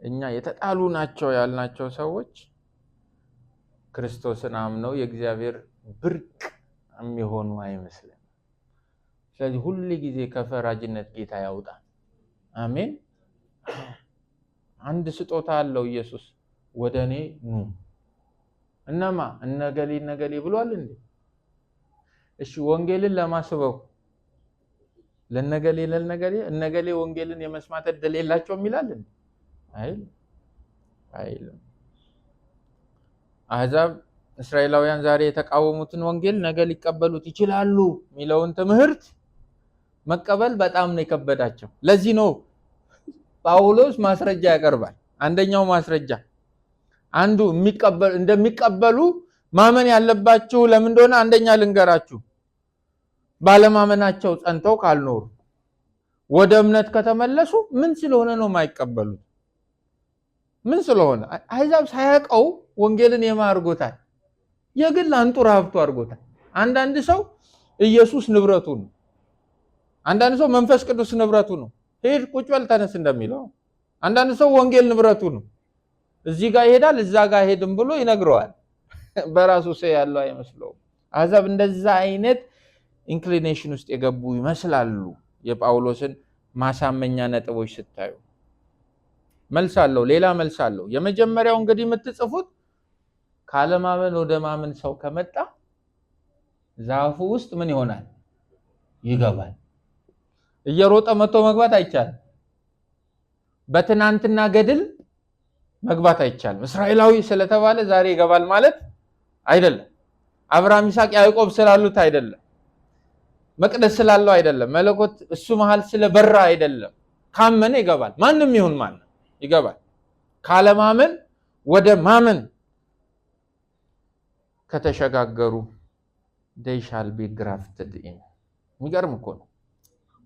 እኛ የተጣሉ ናቸው ያልናቸው ሰዎች ክርስቶስን አምነው የእግዚአብሔር ብርቅ የሚሆኑ አይመስልም። ስለዚህ ሁሉ ጊዜ ከፈራጅነት ጌታ ያውጣል። አሜን። አንድ ስጦታ አለው ኢየሱስ፣ ወደኔ ኑ። እነማ እነገሌ ብሏል እንዴ? እሺ ወንጌልን ለማስበው ለነገሌ እነገሌ ወንጌልን የመስማት እድል የላቸውም ይላል እንዴ? አይልም። አህዛብ እስራኤላውያን ዛሬ የተቃወሙትን ወንጌል ነገ ሊቀበሉት ይችላሉ የሚለውን ትምህርት መቀበል በጣም ነው የከበዳቸው። ለዚህ ነው ጳውሎስ ማስረጃ ያቀርባል። አንደኛው ማስረጃ አንዱ እንደሚቀበሉ ማመን ያለባችሁ ለምን እንደሆነ አንደኛ ልንገራችሁ። ባለማመናቸው ጸንተው ካልኖሩ ወደ እምነት ከተመለሱ ምን ስለሆነ ነው የማይቀበሉት? ምን ስለሆነ? አህዛብ ሳያውቀው ወንጌልን የማርጎታል የግል አንጡራ ሀብቱ አድርጎታል። አንዳንድ ሰው ኢየሱስ ንብረቱ ነው። አንዳንድ ሰው መንፈስ ቅዱስ ንብረቱ ነው። ሄድ ቁጭ በል ተነስ እንደሚለው አንዳንድ ሰው ወንጌል ንብረቱ ነው። እዚህ ጋር ይሄዳል እዛ ጋር ሄድም ብሎ ይነግረዋል። በራሱ ሰው ያለው አይመስለውም። አህዛብ እንደዛ አይነት ኢንክሊኔሽን ውስጥ የገቡ ይመስላሉ። የጳውሎስን ማሳመኛ ነጥቦች ስታዩ መልስ አለው። ሌላ መልስ አለው። የመጀመሪያው እንግዲህ የምትጽፉት ካለማመን ወደ ማመን ሰው ከመጣ ዛፉ ውስጥ ምን ይሆናል? ይገባል። እየሮጠ መጥቶ መግባት አይቻልም። በትናንትና ገድል መግባት አይቻልም። እስራኤላዊ ስለተባለ ዛሬ ይገባል ማለት አይደለም። አብርሃም ይስሐቅ ያዕቆብ ስላሉት አይደለም። መቅደስ ስላለው አይደለም። መለኮት እሱ መሃል ስለበራ አይደለም። ካመነ ይገባል። ማንም ይሁን ማንም ይገባል። ካለማመን ወደ ማመን ከተሸጋገሩ they shall be grafted in። የሚገርም እኮ ነው።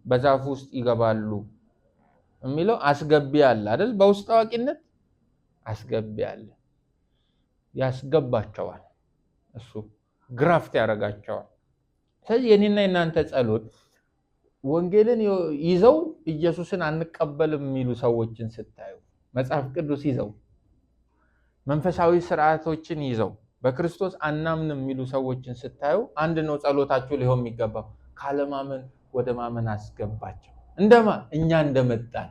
በዛፉ ውስጥ ይገባሉ የሚለው አስገቢ አለ አይደል? በውስጥ አዋቂነት አስገቢ አለ። ያስገባቸዋል። እሱ ግራፍት ያደርጋቸዋል። ስለዚህ የኔና የናንተ ጸሎት ወንጌልን ይዘው ኢየሱስን አንቀበልም የሚሉ ሰዎችን ስታዩ፣ መጽሐፍ ቅዱስ ይዘው መንፈሳዊ ስርዓቶችን ይዘው በክርስቶስ አናምንም የሚሉ ሰዎችን ስታዩ አንድ ነው ጸሎታችሁ ሊሆን የሚገባው፣ ካለማመን ወደ ማመን አስገባቸው። እንደማ እኛ እንደመጣን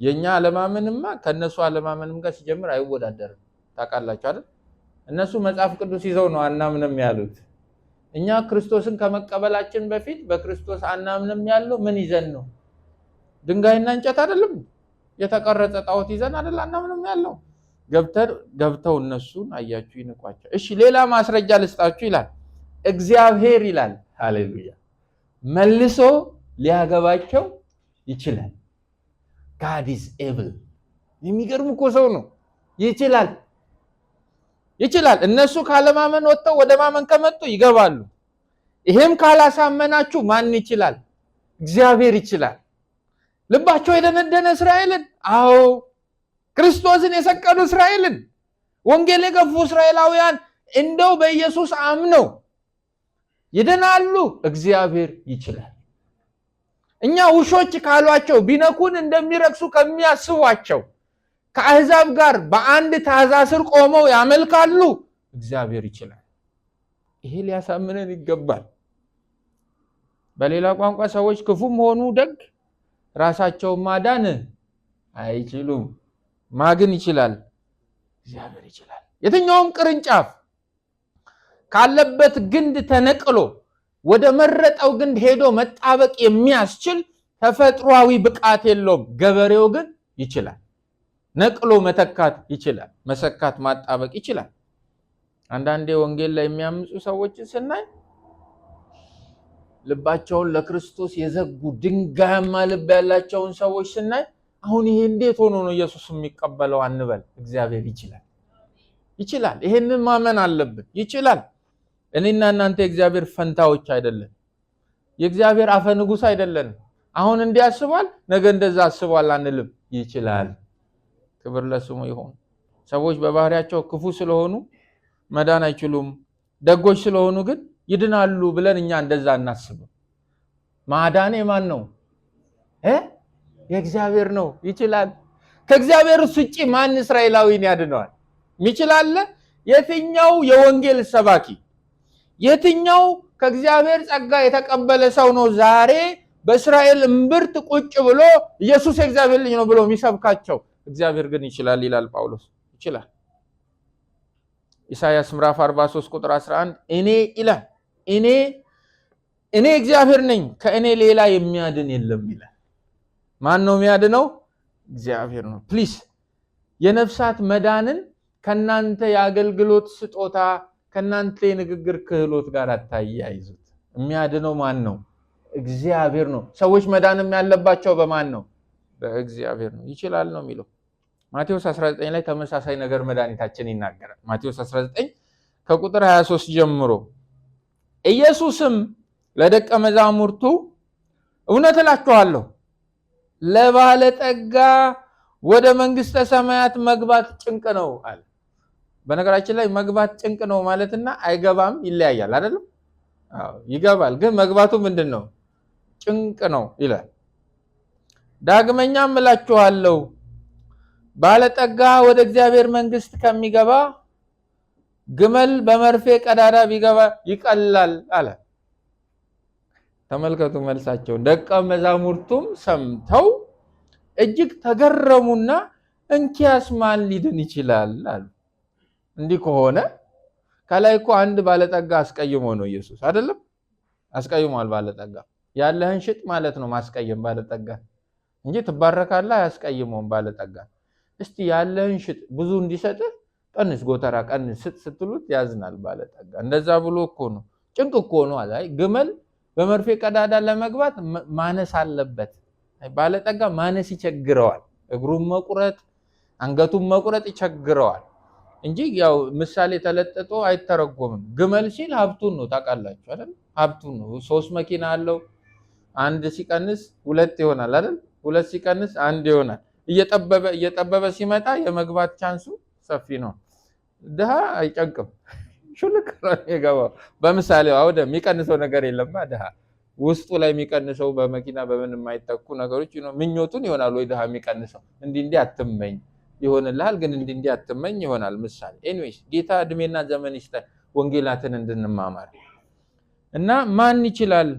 የኛ አለማመንማ ከነሱ አለማመንም ጋር ሲጀምር አይወዳደርም። ታውቃላችሁ አይደል? እነሱ መጽሐፍ ቅዱስ ይዘው ነው አናምንም ያሉት። እኛ ክርስቶስን ከመቀበላችን በፊት በክርስቶስ አናምንም ያለው ምን ይዘን ነው? ድንጋይና እንጨት አይደለም? የተቀረጸ ጣዖት ይዘን አይደል አናምንም ያለው? ገብተው እነሱን አያችሁ ይንቋቸው። እሺ ሌላ ማስረጃ ልስጣችሁ ይላል እግዚአብሔር ይላል። ሃሌሉያ መልሶ ሊያገባቸው ይችላል። God is able። የሚገርም እኮ ሰው ነው። ይችላል። እነሱ ካለማመን ወጥተው ወደ ማመን ከመጡ ይገባሉ። ይሄም ካላሳመናችሁ ማን ይችላል? እግዚአብሔር ይችላል። ልባቸው የደነደነ እስራኤልን፣ አዎ ክርስቶስን የሰቀሉ እስራኤልን፣ ወንጌል የገፉ እስራኤላውያን እንደው በኢየሱስ አምነው ይድናሉ። እግዚአብሔር ይችላል። እኛ ውሾች ካሏቸው ቢነኩን እንደሚረክሱ ከሚያስቧቸው ከአሕዛብ ጋር በአንድ ታዛ ስር ቆመው ያመልካሉ። እግዚአብሔር ይችላል። ይሄ ሊያሳምነን ይገባል። በሌላ ቋንቋ ሰዎች ክፉም ሆኑ ደግ ራሳቸውን ማዳን አይችሉም። ማግን ይችላል? እግዚአብሔር ይችላል። የትኛውም ቅርንጫፍ ካለበት ግንድ ተነቅሎ ወደ መረጠው ግንድ ሄዶ መጣበቅ የሚያስችል ተፈጥሯዊ ብቃት የለውም። ገበሬው ግን ይችላል። ነቅሎ መተካት ይችላል። መሰካት፣ ማጣበቅ ይችላል። አንዳንዴ ወንጌል ላይ የሚያምፁ ሰዎችን ስናይ ልባቸውን ለክርስቶስ የዘጉ ድንጋያማ ልብ ያላቸውን ሰዎች ስናይ አሁን ይሄ እንዴት ሆኖ ነው ኢየሱስ የሚቀበለው አንበል። እግዚአብሔር ይችላል። ይሄንን ማመን አለብን። ይችላል። እኔና እናንተ የእግዚአብሔር ፈንታዎች አይደለን። የእግዚአብሔር አፈ ንጉስ አይደለን። አሁን እንዲያስባል ነገ እንደዛ አስቧል አንልም። ይችላል። ክብር ለስሙ ይሁን። ሰዎች በባህሪያቸው ክፉ ስለሆኑ መዳን አይችሉም፣ ደጎች ስለሆኑ ግን ይድናሉ ብለን እኛ እንደዛ እናስብም። ማዳን የማን ነው? የእግዚአብሔር ነው። ይችላል። ከእግዚአብሔር ውጭ ማን እስራኤላዊን ያድነዋል? ይችላል። የትኛው የወንጌል ሰባኪ፣ የትኛው ከእግዚአብሔር ጸጋ የተቀበለ ሰው ነው ዛሬ በእስራኤል እምብርት ቁጭ ብሎ ኢየሱስ የእግዚአብሔር ልጅ ነው ብሎ የሚሰብካቸው? እግዚአብሔር ግን ይችላል ይላል ጳውሎስ። ይችላል። ኢሳይያስ ምዕራፍ 43 ቁጥር 11 እኔ ይላል እኔ እግዚአብሔር ነኝ፣ ከእኔ ሌላ የሚያድን የለም ይላል። ማን ነው የሚያድነው? እግዚአብሔር ነው። ፕሊስ የነፍሳት መዳንን ከናንተ የአገልግሎት ስጦታ ከናንተ የንግግር ክህሎት ጋር አታያይዙት። የሚያድነው ማን ነው? እግዚአብሔር ነው። ሰዎች መዳንም ያለባቸው በማን ነው? በእግዚአብሔር ነው። ይችላል ነው የሚለው። ማቴዎስ 19 ላይ ተመሳሳይ ነገር መድኃኒታችን ይናገራል። ማቴዎስ 19 ከቁጥር 23 ጀምሮ ኢየሱስም ለደቀ መዛሙርቱ እውነት እላችኋለሁ ለባለጠጋ ወደ መንግስተ ሰማያት መግባት ጭንቅ ነው አለ። በነገራችን ላይ መግባት ጭንቅ ነው ማለትና አይገባም ይለያያል አይደለም? አዎ ይገባል፣ ግን መግባቱ ምንድነው? ጭንቅ ነው ይላል። ዳግመኛም እላችኋለሁ ባለጠጋ ወደ እግዚአብሔር መንግስት ከሚገባ ግመል በመርፌ ቀዳዳ ቢገባ ይቀላል አለ። ተመልከቱ መልሳቸው። ደቀ መዛሙርቱም ሰምተው እጅግ ተገረሙና እንኪያስ ማን ሊድን ይችላል አሉ። እንዲህ ከሆነ ከላይ እኮ አንድ ባለጠጋ አስቀይሞ ነው ኢየሱስ አይደለም? አስቀይሟል። ባለጠጋ ያለህን ሽጥ ማለት ነው ማስቀየም ባለጠጋ እንጂ ትባረካለህ አያስቀይመውም ባለጠጋ። እስቲ ያለህን ሽጥ ብዙ እንዲሰጥህ ቀንስ ጎተራ ቀንስ ስትሉት ያዝናል ባለጠጋ። እንደዛ ብሎ እኮ ነው ጭንቅ እኮ ነው አለ። ግመል በመርፌ ቀዳዳ ለመግባት ማነስ አለበት። ባለጠጋ ማነስ ይቸግረዋል። እግሩን መቁረጥ አንገቱን መቁረጥ ይቸግረዋል እንጂ ያው ምሳሌ ተለጥጦ አይተረጎምም። ግመል ሲል ሀብቱን ነው ታውቃላችሁ አይደል? ሀብቱን ነው። 3 መኪና አለው። አንድ ሲቀንስ 2 ይሆናል አይደል? 2 ሲቀንስ 1 ይሆናል። እየጠበበ ሲመጣ የመግባት ቻንሱ ሰፊ ነው። ድሃ አይጨንቅም። ሹልክ ነው የገባው። በምሳሌው አውደ የሚቀንሰው ነገር የለም። ድሃ ውስጡ ላይ የሚቀንሰው በመኪና በምን የማይተኩ ነገሮች ነው። ምኞቱን ይሆናል ወይ ድሃ የሚቀንሰው እንዲህ አትመኝ ይሆንልሃል፣ ግን እንዲህ አትመኝ ይሆናል። ምሳሌ ኤኒዌይስ ጌታ እድሜና ዘመን ይስጠን ወንጌላትን እንድንማማር እና ማን ይችላል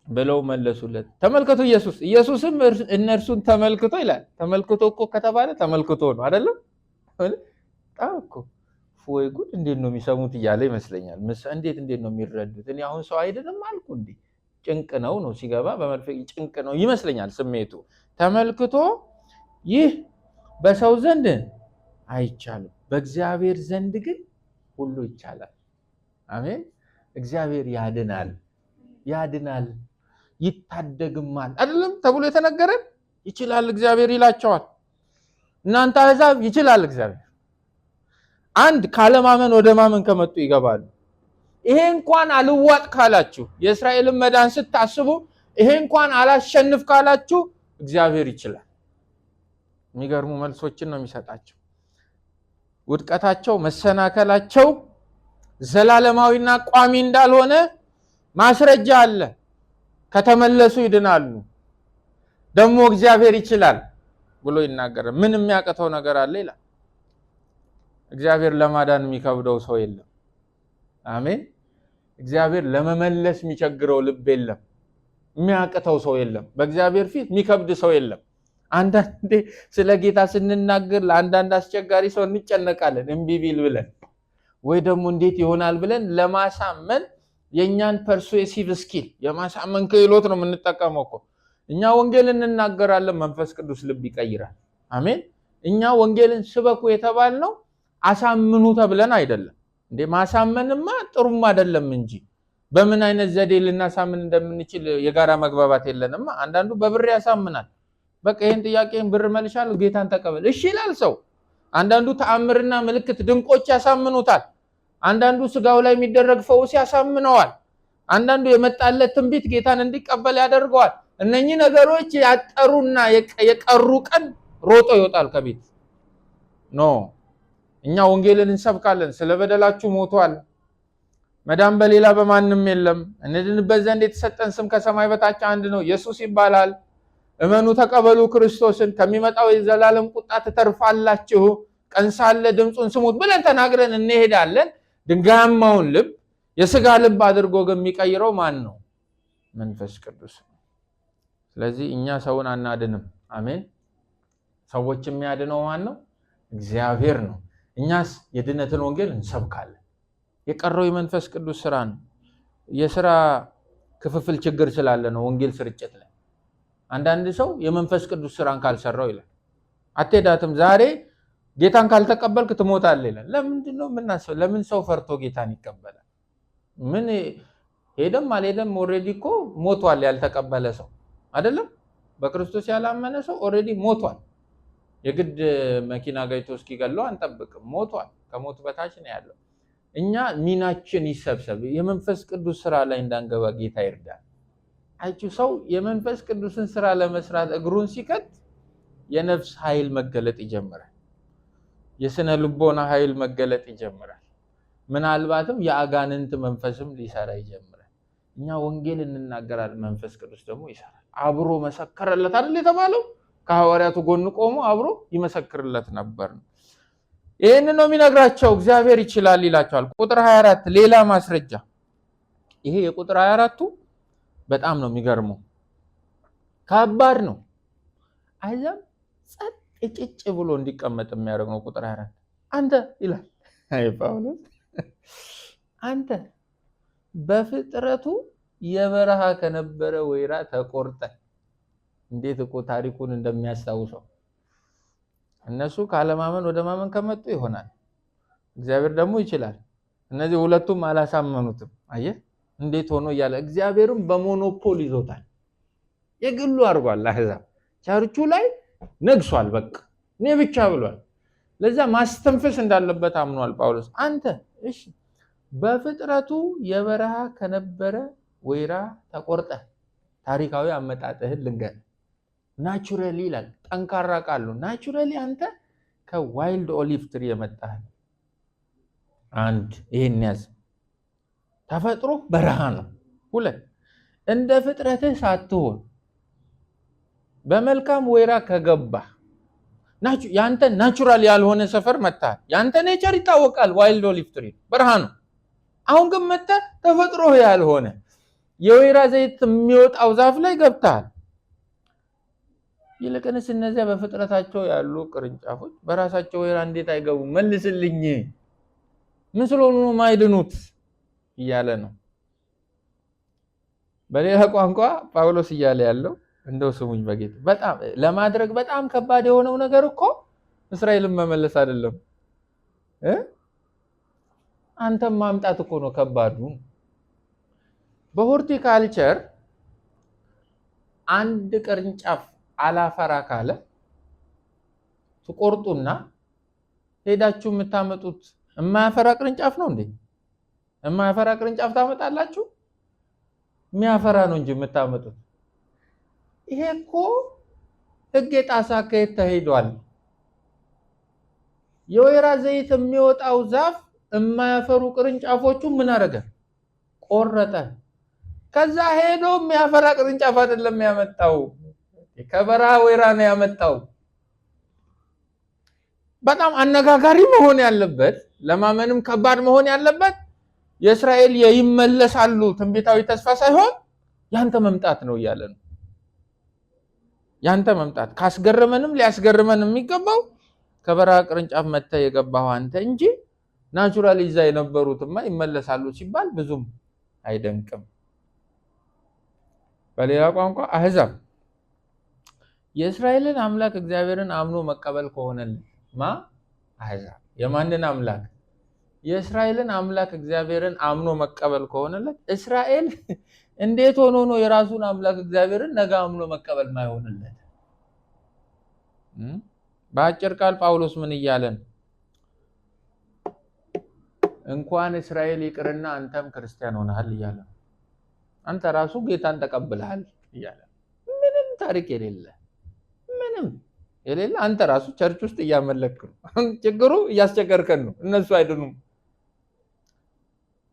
ብለው መለሱለት። ተመልከቱ ኢየሱስም እነርሱን ተመልክቶ ይላል። ተመልክቶ እኮ ከተባለ ተመልክቶ ነው አይደለም? ታውቁ ወይ ጉድ እንዴት ነው የሚሰሙት እያለ ይመስለኛል። እንዴት ነው የሚረዱት? እኔ አሁን ሰው አይደለም አልኩ እንዴ? ጭንቅ ነው ሲገባ በመርፌ ጭንቅ ነው ይመስለኛል ስሜቱ። ተመልክቶ ይህ በሰው ዘንድ አይቻልም፣ በእግዚአብሔር ዘንድ ግን ሁሉ ይቻላል። አሜን። እግዚአብሔር ያድናል ይታደግማል አይደለም ተብሎ የተነገረን? ይችላል እግዚአብሔር ይላቸዋል። እናንተ አሕዛብ ይችላል እግዚአብሔር። አንድ ካለማመን ወደ ማመን ከመጡ ይገባሉ። ይሄ እንኳን አልዋጥ ካላችሁ የእስራኤልን መዳን ስታስቡ ይሄ እንኳን አላሸንፍ ካላችሁ እግዚአብሔር ይችላል። የሚገርሙ መልሶችን ነው የሚሰጣቸው። ውድቀታቸው መሰናከላቸው ዘላለማዊና ቋሚ እንዳልሆነ ማስረጃ አለ። ከተመለሱ ይድናሉ። ደግሞ እግዚአብሔር ይችላል ብሎ ይናገራል። ምን የሚያቀተው ነገር አለ ይላል። እግዚአብሔር ለማዳን የሚከብደው ሰው የለም። አሜን። እግዚአብሔር ለመመለስ የሚቸግረው ልብ የለም። የሚያቀተው ሰው የለም። በእግዚአብሔር ፊት የሚከብድ ሰው የለም። አንዳንዴ ስለ ጌታ ስንናገር ለአንዳንድ አስቸጋሪ ሰው እንጨነቃለን። እምቢ ቢል ብለን ወይ ደግሞ እንዴት ይሆናል ብለን ለማሳመን የኛን ፐርሱኤሲቭ ስኪል የማሳመን ክህሎት ነው የምንጠቀመው እኮ። እኛ ወንጌልን እንናገራለን፣ መንፈስ ቅዱስ ልብ ይቀይራል። አሜን። እኛ ወንጌልን ስበኩ የተባልነው አሳምኑ ተብለን አይደለም እንዴ። ማሳመንማ ጥሩም አይደለም እንጂ በምን አይነት ዘዴ ልናሳምን እንደምንችል የጋራ መግባባት የለንማ። አንዳንዱ በብር ያሳምናል። በቃ ይሄን ጥያቄን ብር መልሻለሁ ጌታን ተቀበል እሺ ይላል ሰው። አንዳንዱ ተአምርና ምልክት ድንቆች ያሳምኑታል። አንዳንዱ ስጋው ላይ የሚደረግ ፈውስ ያሳምነዋል። አንዳንዱ የመጣለት ትንቢት ጌታን እንዲቀበል ያደርገዋል። እነኚህ ነገሮች ያጠሩና የቀሩ ቀን ሮጦ ይወጣል ከቤት ኖ። እኛ ወንጌልን እንሰብካለን። ስለ በደላችሁ ሞቷል፣ መዳን በሌላ በማንም የለም፣ እንድንበት ዘንድ የተሰጠን ስም ከሰማይ በታች አንድ ነው፣ ኢየሱስ ይባላል። እመኑ ተቀበሉ ክርስቶስን፣ ከሚመጣው የዘላለም ቁጣ ትተርፋላችሁ፣ ቀን ሳለ ድምፁን ስሙት ብለን ተናግረን እንሄዳለን። ድንጋያማውን ልብ የስጋ ልብ አድርጎ ግን የሚቀይረው ማን ነው? መንፈስ ቅዱስ። ስለዚህ እኛ ሰውን አናድንም። አሜን። ሰዎች የሚያድነው ማን ነው? እግዚአብሔር ነው። እኛስ የድነትን ወንጌል እንሰብካለን። የቀረው የመንፈስ ቅዱስ ስራ ነው። የስራ ክፍፍል ችግር ስላለ ነው ወንጌል ስርጭት ላይ። አንዳንድ ሰው የመንፈስ ቅዱስ ስራን ካልሰራው ይላል አትሄዳትም፣ ዛሬ ጌታን ካልተቀበልክ ትሞታለህ ይላል። ለምንድን ነው የምናስበው? ለምን ሰው ፈርቶ ጌታን ይቀበላል? ምን ሄደም አልሄደም ኦልሬዲ እኮ ሞቷል። ያልተቀበለ ሰው አይደለም፣ በክርስቶስ ያላመነ ሰው ኦልሬዲ ሞቷል። የግድ መኪና ገይቶ እስኪገለው አንጠብቅም። ሞቷል። ከሞት በታች ነው ያለው። እኛ ሚናችን ይሰብሰብ፣ የመንፈስ ቅዱስ ስራ ላይ እንዳንገባ ጌታ ይርዳል። አይቹ ሰው የመንፈስ ቅዱስን ስራ ለመስራት እግሩን ሲከት የነፍስ ኃይል መገለጥ ይጀምራል። የስነ ልቦና ኃይል መገለጥ ይጀምራል። ምናልባትም የአጋንንት መንፈስም ሊሰራ ይጀምራል። እኛ ወንጌል እንናገራለን፣ መንፈስ ቅዱስ ደግሞ ይሰራል። አብሮ መሰከረለት አይደል የተባለው? ከሐዋርያቱ ጎን ቆሞ አብሮ ይመሰክርለት ነበር። ይሄን ነው የሚነግራቸው። እግዚአብሔር ይችላል ይላቸዋል። ቁጥር 24 ሌላ ማስረጃ። ይሄ የቁጥር 24ቱ በጣም ነው የሚገርመው፣ ከባድ ነው። አይዛም ጸጥ ጭጭ ብሎ እንዲቀመጥ የሚያደርግ ነው። ቁጥር 24 አንተ ይላል። አይ ጳውሎስ አንተ በፍጥረቱ የበረሃ ከነበረ ወይራ ተቆርጠ። እንዴት እኮ ታሪኩን እንደሚያስታውሰው። እነሱ ካለማመን ወደ ማመን ከመጡ ይሆናል። እግዚአብሔር ደግሞ ይችላል። እነዚህ ሁለቱም አላሳመኑትም። አየህ እንዴት ሆኖ እያለ እግዚአብሔርም በሞኖፖል ይዞታል። የግሉ አድርጓል። አሕዛብ ቸርቹ ላይ ነግሷል። በቃ እኔ ብቻ ብሏል። ለዛ ማስተንፈስ እንዳለበት አምኗል ጳውሎስ። አንተ እሺ በፍጥረቱ የበረሃ ከነበረ ወይራ ተቆርጠ ታሪካዊ አመጣጥህን ልንገር። ናቹራሊ ይላል፣ ጠንካራ ቃል ነው። ናቹራሊ አንተ ከዋይልድ ኦሊቭ ትሪ የመጣህ አንድ ይሄን ያዝ። ተፈጥሮ በረሃ ነው። ሁለት እንደ ፍጥረትህ ሳትሆን በመልካም ወይራ ከገባ ያንተ ናቹራል ያልሆነ ሰፈር መጣህ። ያንተ ኔቸር ይታወቃል፣ ዋይልድ ኦሊቭ ትሪ በረሃ ነው። አሁን ግን መጣህ ተፈጥሮ ያልሆነ የወይራ ዘይት የሚወጣው ዛፍ ላይ ገብተሃል። ይልቅንስ እነዚያ በፍጥረታቸው ያሉ ቅርንጫፎች በራሳቸው ወይራ እንዴት አይገቡም? መልስልኝ። ምን ስለሆኑ ነው ማይድኑት እያለ ነው። በሌላ ቋንቋ ጳውሎስ እያለ ያለው እንደው ስሙኝ በጌታ በጣም ለማድረግ በጣም ከባድ የሆነው ነገር እኮ እስራኤልን መመለስ አይደለም፣ አንተም ማምጣት እኮ ነው ከባዱ። በሆርቲካልቸር አንድ ቅርንጫፍ አላፈራ ካለ ትቆርጡና ሄዳችሁ የምታመጡት የማያፈራ ቅርንጫፍ ነው እንዴ? የማያፈራ ቅርንጫፍ ታመጣላችሁ? የሚያፈራ ነው እንጂ የምታመጡት። ይሄ እኮ ሕግ የጣሳ ከየት ተሄዷል? የወይራ ዘይት የሚወጣው ዛፍ የማያፈሩ ቅርንጫፎቹ ምን አደረገ? ቆረጠ። ከዛ ሄዶ የሚያፈራ ቅርንጫፍ አይደለም ያመጣው፣ ከበረሃ ወይራ ነው ያመጣው። በጣም አነጋጋሪ መሆን ያለበት፣ ለማመንም ከባድ መሆን ያለበት የእስራኤል ይመለሳሉ ትንቢታዊ ተስፋ ሳይሆን ያንተ መምጣት ነው እያለ ነው። ያንተ መምጣት ካስገረመንም ሊያስገርመን የሚገባው ከበረሃ ቅርንጫፍ መጥተህ የገባው አንተ እንጂ ናቹራሊ እዛ የነበሩትማ ይመለሳሉ ሲባል ብዙም አይደንቅም። በሌላ ቋንቋ አሕዛብ የእስራኤልን አምላክ እግዚአብሔርን አምኖ መቀበል ከሆነልን አሕዛብ የማንን አምላክ? የእስራኤልን አምላክ እግዚአብሔርን አምኖ መቀበል ከሆነለት እስራኤል እንዴት ሆኖ ነው የራሱን አምላክ እግዚአብሔርን ነገ አምኖ መቀበል ማይሆንለት? በአጭር ቃል ጳውሎስ ምን እያለን? እንኳን እስራኤል ይቅርና አንተም ክርስቲያን ሆነሃል እያለ አንተ ራሱ ጌታን ተቀብለሃል እያለ ምንም ታሪክ የሌለ አንተ ራሱ ቸርች ውስጥ እያመለክ ነው። ችግሩ እያስቸገርከን ነው፣ እነሱ አይድኑም።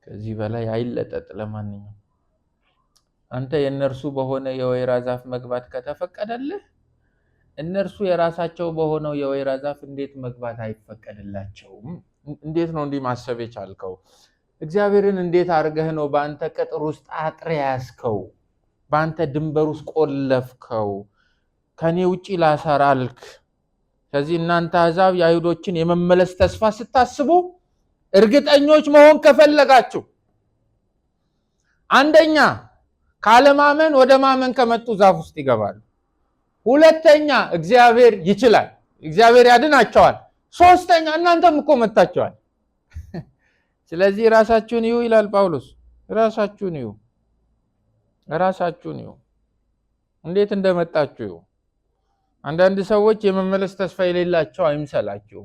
ከዚህ በላይ አይለጠጥ። ለማንኛውም አንተ የእነርሱ በሆነ የወይራ ዛፍ መግባት ከተፈቀደልህ እነርሱ የራሳቸው በሆነው የወይራ ዛፍ እንዴት መግባት አይፈቀድላቸውም? እንዴት ነው እንዲህ ማሰብ የቻልከው? እግዚአብሔርን እንዴት አድርገህ ነው በአንተ ቅጥር ውስጥ አጥር ያዝከው? በአንተ ድንበር ውስጥ ቆለፍከው? ከኔ ውጪ ላሰራልክ። ስለዚህ እናንተ አሕዛብ የአይሁዶችን የመመለስ ተስፋ ስታስቡ እርግጠኞች መሆን ከፈለጋችሁ አንደኛ ካለማመን ወደ ማመን ከመጡ ዛፍ ውስጥ ይገባሉ። ሁለተኛ እግዚአብሔር ይችላል፣ እግዚአብሔር ያድናቸዋል። ሶስተኛ እናንተም እኮ መጣችኋል። ስለዚህ ራሳችሁን እዩ ይላል ጳውሎስ። ራሳችሁን እዩ፣ ራሳችሁን እዩ፣ እንዴት እንደመጣችሁ እዩ። አንዳንድ ሰዎች የመመለስ ተስፋ የሌላቸው አይምሰላችሁ፣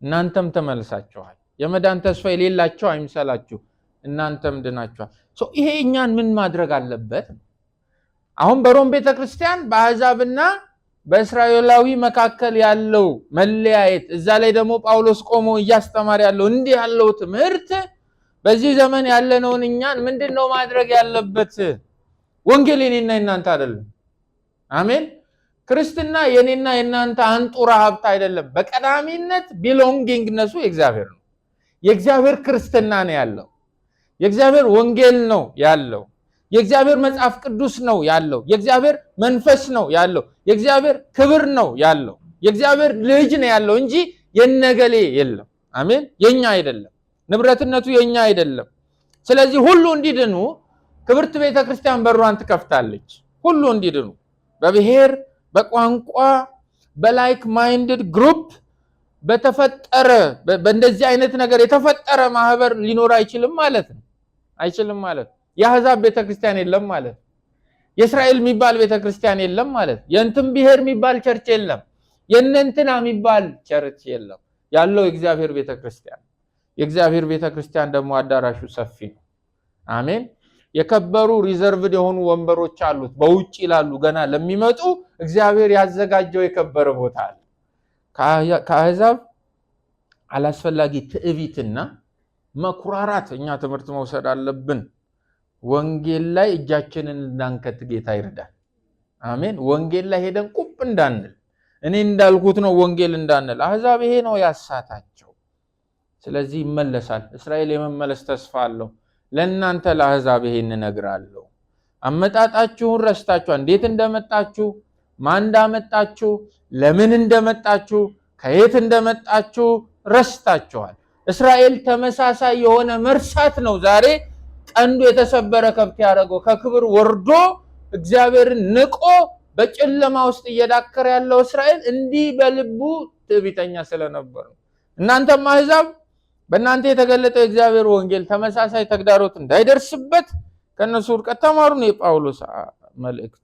እናንተም ተመልሳችኋል። የመዳን ተስፋ የሌላቸው አይምሰላችሁ፣ እናንተም ድናችኋል። ይሄ እኛን ምን ማድረግ አለበት? አሁን በሮም ቤተክርስቲያን በአሕዛብና በእስራኤላዊ መካከል ያለው መለያየት፣ እዛ ላይ ደግሞ ጳውሎስ ቆሞ እያስተማር ያለው እንዲህ ያለው ትምህርት በዚህ ዘመን ያለነውን እኛን ምንድነው ማድረግ ያለበት? ወንጌል የኔና የናንተ አይደለም። አሜን። ክርስትና የኔና የናንተ አንጡራ ሀብት አይደለም። በቀዳሚነት ቢሎንጊንግነሱ የእግዚአብሔር ነው። የእግዚአብሔር ክርስትና ነው ያለው። የእግዚአብሔር ወንጌል ነው ያለው። የእግዚአብሔር መጽሐፍ ቅዱስ ነው ያለው። የእግዚአብሔር መንፈስ ነው ያለው። የእግዚአብሔር ክብር ነው ያለው። የእግዚአብሔር ልጅ ነው ያለው እንጂ የነገሌ የለም። አሜን። የኛ አይደለም፣ ንብረትነቱ የኛ አይደለም። ስለዚህ ሁሉ እንዲድኑ ክብርት ቤተክርስቲያን በሯን ትከፍታለች። ሁሉ እንዲድኑ በብሔር፣ በቋንቋ፣ በላይክ ማይንድድ ግሩፕ፣ በተፈጠረ በእንደዚህ አይነት ነገር የተፈጠረ ማህበር ሊኖር አይችልም ማለት ነው። አይችልም ማለት የአሕዛብ ቤተክርስቲያን የለም ማለት የእስራኤል የሚባል ቤተክርስቲያን የለም ማለት የእንትን ብሔር የሚባል ቸርች የለም የእነንትና የሚባል ቸርች የለም። ያለው የእግዚአብሔር ቤተክርስቲያን የእግዚአብሔር ቤተክርስቲያን ደግሞ አዳራሹ ሰፊ ነው። አሜን። የከበሩ ሪዘርቭድ የሆኑ ወንበሮች አሉት በውጭ ይላሉ ገና ለሚመጡ እግዚአብሔር ያዘጋጀው የከበረ ቦታ አለ። ከአሕዛብ አላስፈላጊ ትዕቢትና መኩራራት እኛ ትምህርት መውሰድ አለብን። ወንጌል ላይ እጃችንን እንዳንከት ጌታ ይርዳል። አሜን። ወንጌል ላይ ሄደን ቁብ እንዳንል እኔ እንዳልኩት ነው ወንጌል እንዳንል አሕዛብ ይሄ ነው ያሳታቸው። ስለዚህ ይመለሳል። እስራኤል የመመለስ ተስፋ አለው። ለእናንተ ለአሕዛብ ይሄን እነግራለሁ። አመጣጣችሁን ረስታችኋል። እንዴት እንደመጣችሁ፣ ማን እንዳመጣችሁ፣ ለምን እንደመጣችሁ፣ ከየት እንደመጣችሁ ረስታችኋል። እስራኤል ተመሳሳይ የሆነ መርሳት ነው ዛሬ ቀንዱ የተሰበረ ከብት ያደረገው። ከክብር ወርዶ እግዚአብሔርን ንቆ በጨለማ ውስጥ እየዳከረ ያለው እስራኤል እንዲህ በልቡ ትዕቢተኛ ስለነበር ነው። እናንተም አሕዛብ በእናንተ የተገለጠው የእግዚአብሔር ወንጌል ተመሳሳይ ተግዳሮት እንዳይደርስበት ከነሱ ውድቀት ተማሩ ነው የጳውሎስ መልእክት።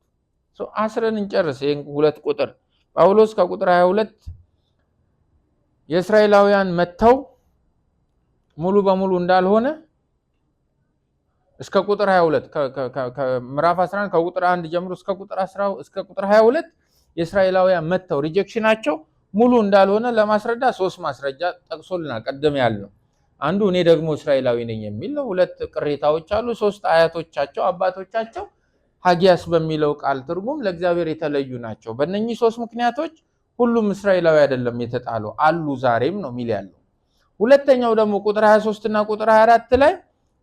አስረን እንጨርስ። ይሄን ሁለት ቁጥር ጳውሎስ ከቁጥር 22 የእስራኤላውያን መተው ሙሉ በሙሉ እንዳልሆነ እስከ ቁጥር 22 ከምዕራፍ 11 ከቁጥር 1 ጀምሮ እስከ ቁጥር 10 እስከ ቁጥር 22 የእስራኤላውያን መተው ሪጀክሽናቸው ሙሉ እንዳልሆነ ለማስረዳት ሶስት ማስረጃ ጠቅሶልናል። ቀደም ያለው አንዱ እኔ ደግሞ እስራኤላዊ ነኝ የሚል ነው። ሁለት ቅሬታዎች አሉ። ሶስት አያቶቻቸው አባቶቻቸው ሀጊያስ በሚለው ቃል ትርጉም ለእግዚአብሔር የተለዩ ናቸው። በእነኚህ ሶስት ምክንያቶች ሁሉም እስራኤላዊ አይደለም የተጣለው አሉ ዛሬም ነው የሚል ያለው። ሁለተኛው ደግሞ ቁጥር 23 እና ቁጥር 24 ላይ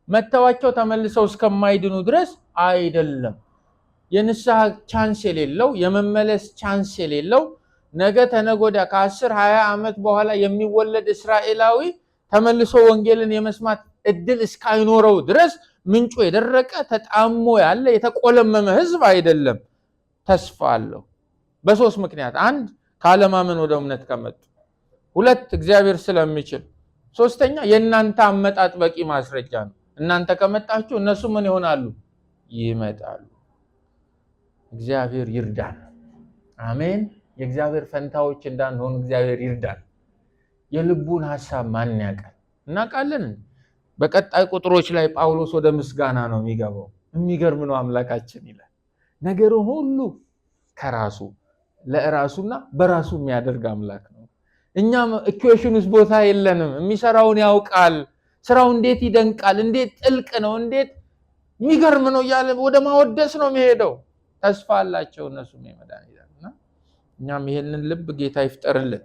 መተዋቸው ተመልሰው እስከማይድኑ ድረስ አይደለም። የንስሐ ቻንስ የሌለው የመመለስ ቻንስ የሌለው ነገ ተነጎዳ ከ10 20 ዓመት በኋላ የሚወለድ እስራኤላዊ ተመልሶ ወንጌልን የመስማት እድል እስካይኖረው ድረስ ምንጩ የደረቀ ተጣሞ ያለ የተቆለመመ ህዝብ አይደለም። ተስፋ አለው በሶስት ምክንያት። አንድ ካለማመን ወደ እምነት ከመጡ፣ ሁለት እግዚአብሔር ስለሚችል፣ ሶስተኛ የእናንተ አመጣጥ በቂ ማስረጃ ነው። እናንተ ከመጣችሁ እነሱ ምን ይሆናሉ? ይመጣሉ። እግዚአብሔር ይርዳን። አሜን። የእግዚአብሔር ፈንታዎች እንዳንሆን እግዚአብሔር ይርዳን። የልቡን ሐሳብ ማን ያውቃል? እናውቃለን። በቀጣይ ቁጥሮች ላይ ጳውሎስ ወደ ምስጋና ነው የሚገባው። የሚገርም ነው አምላካችን ይላል። ነገሩን ሁሉ ከራሱ ለራሱና በራሱ የሚያደርግ አምላክ ነው። እኛም ኢኩዌሽን ውስጥ ቦታ የለንም። የሚሰራውን ያውቃል። ስራው እንዴት ይደንቃል፣ እንዴት ጥልቅ ነው፣ እንዴት የሚገርም ነው እያለ ወደ ማወደስ ነው የሚሄደው። ተስፋ አላቸው እነሱም የመዳን ይላልና እኛም ይሄንን ልብ ጌታ ይፍጠርልን።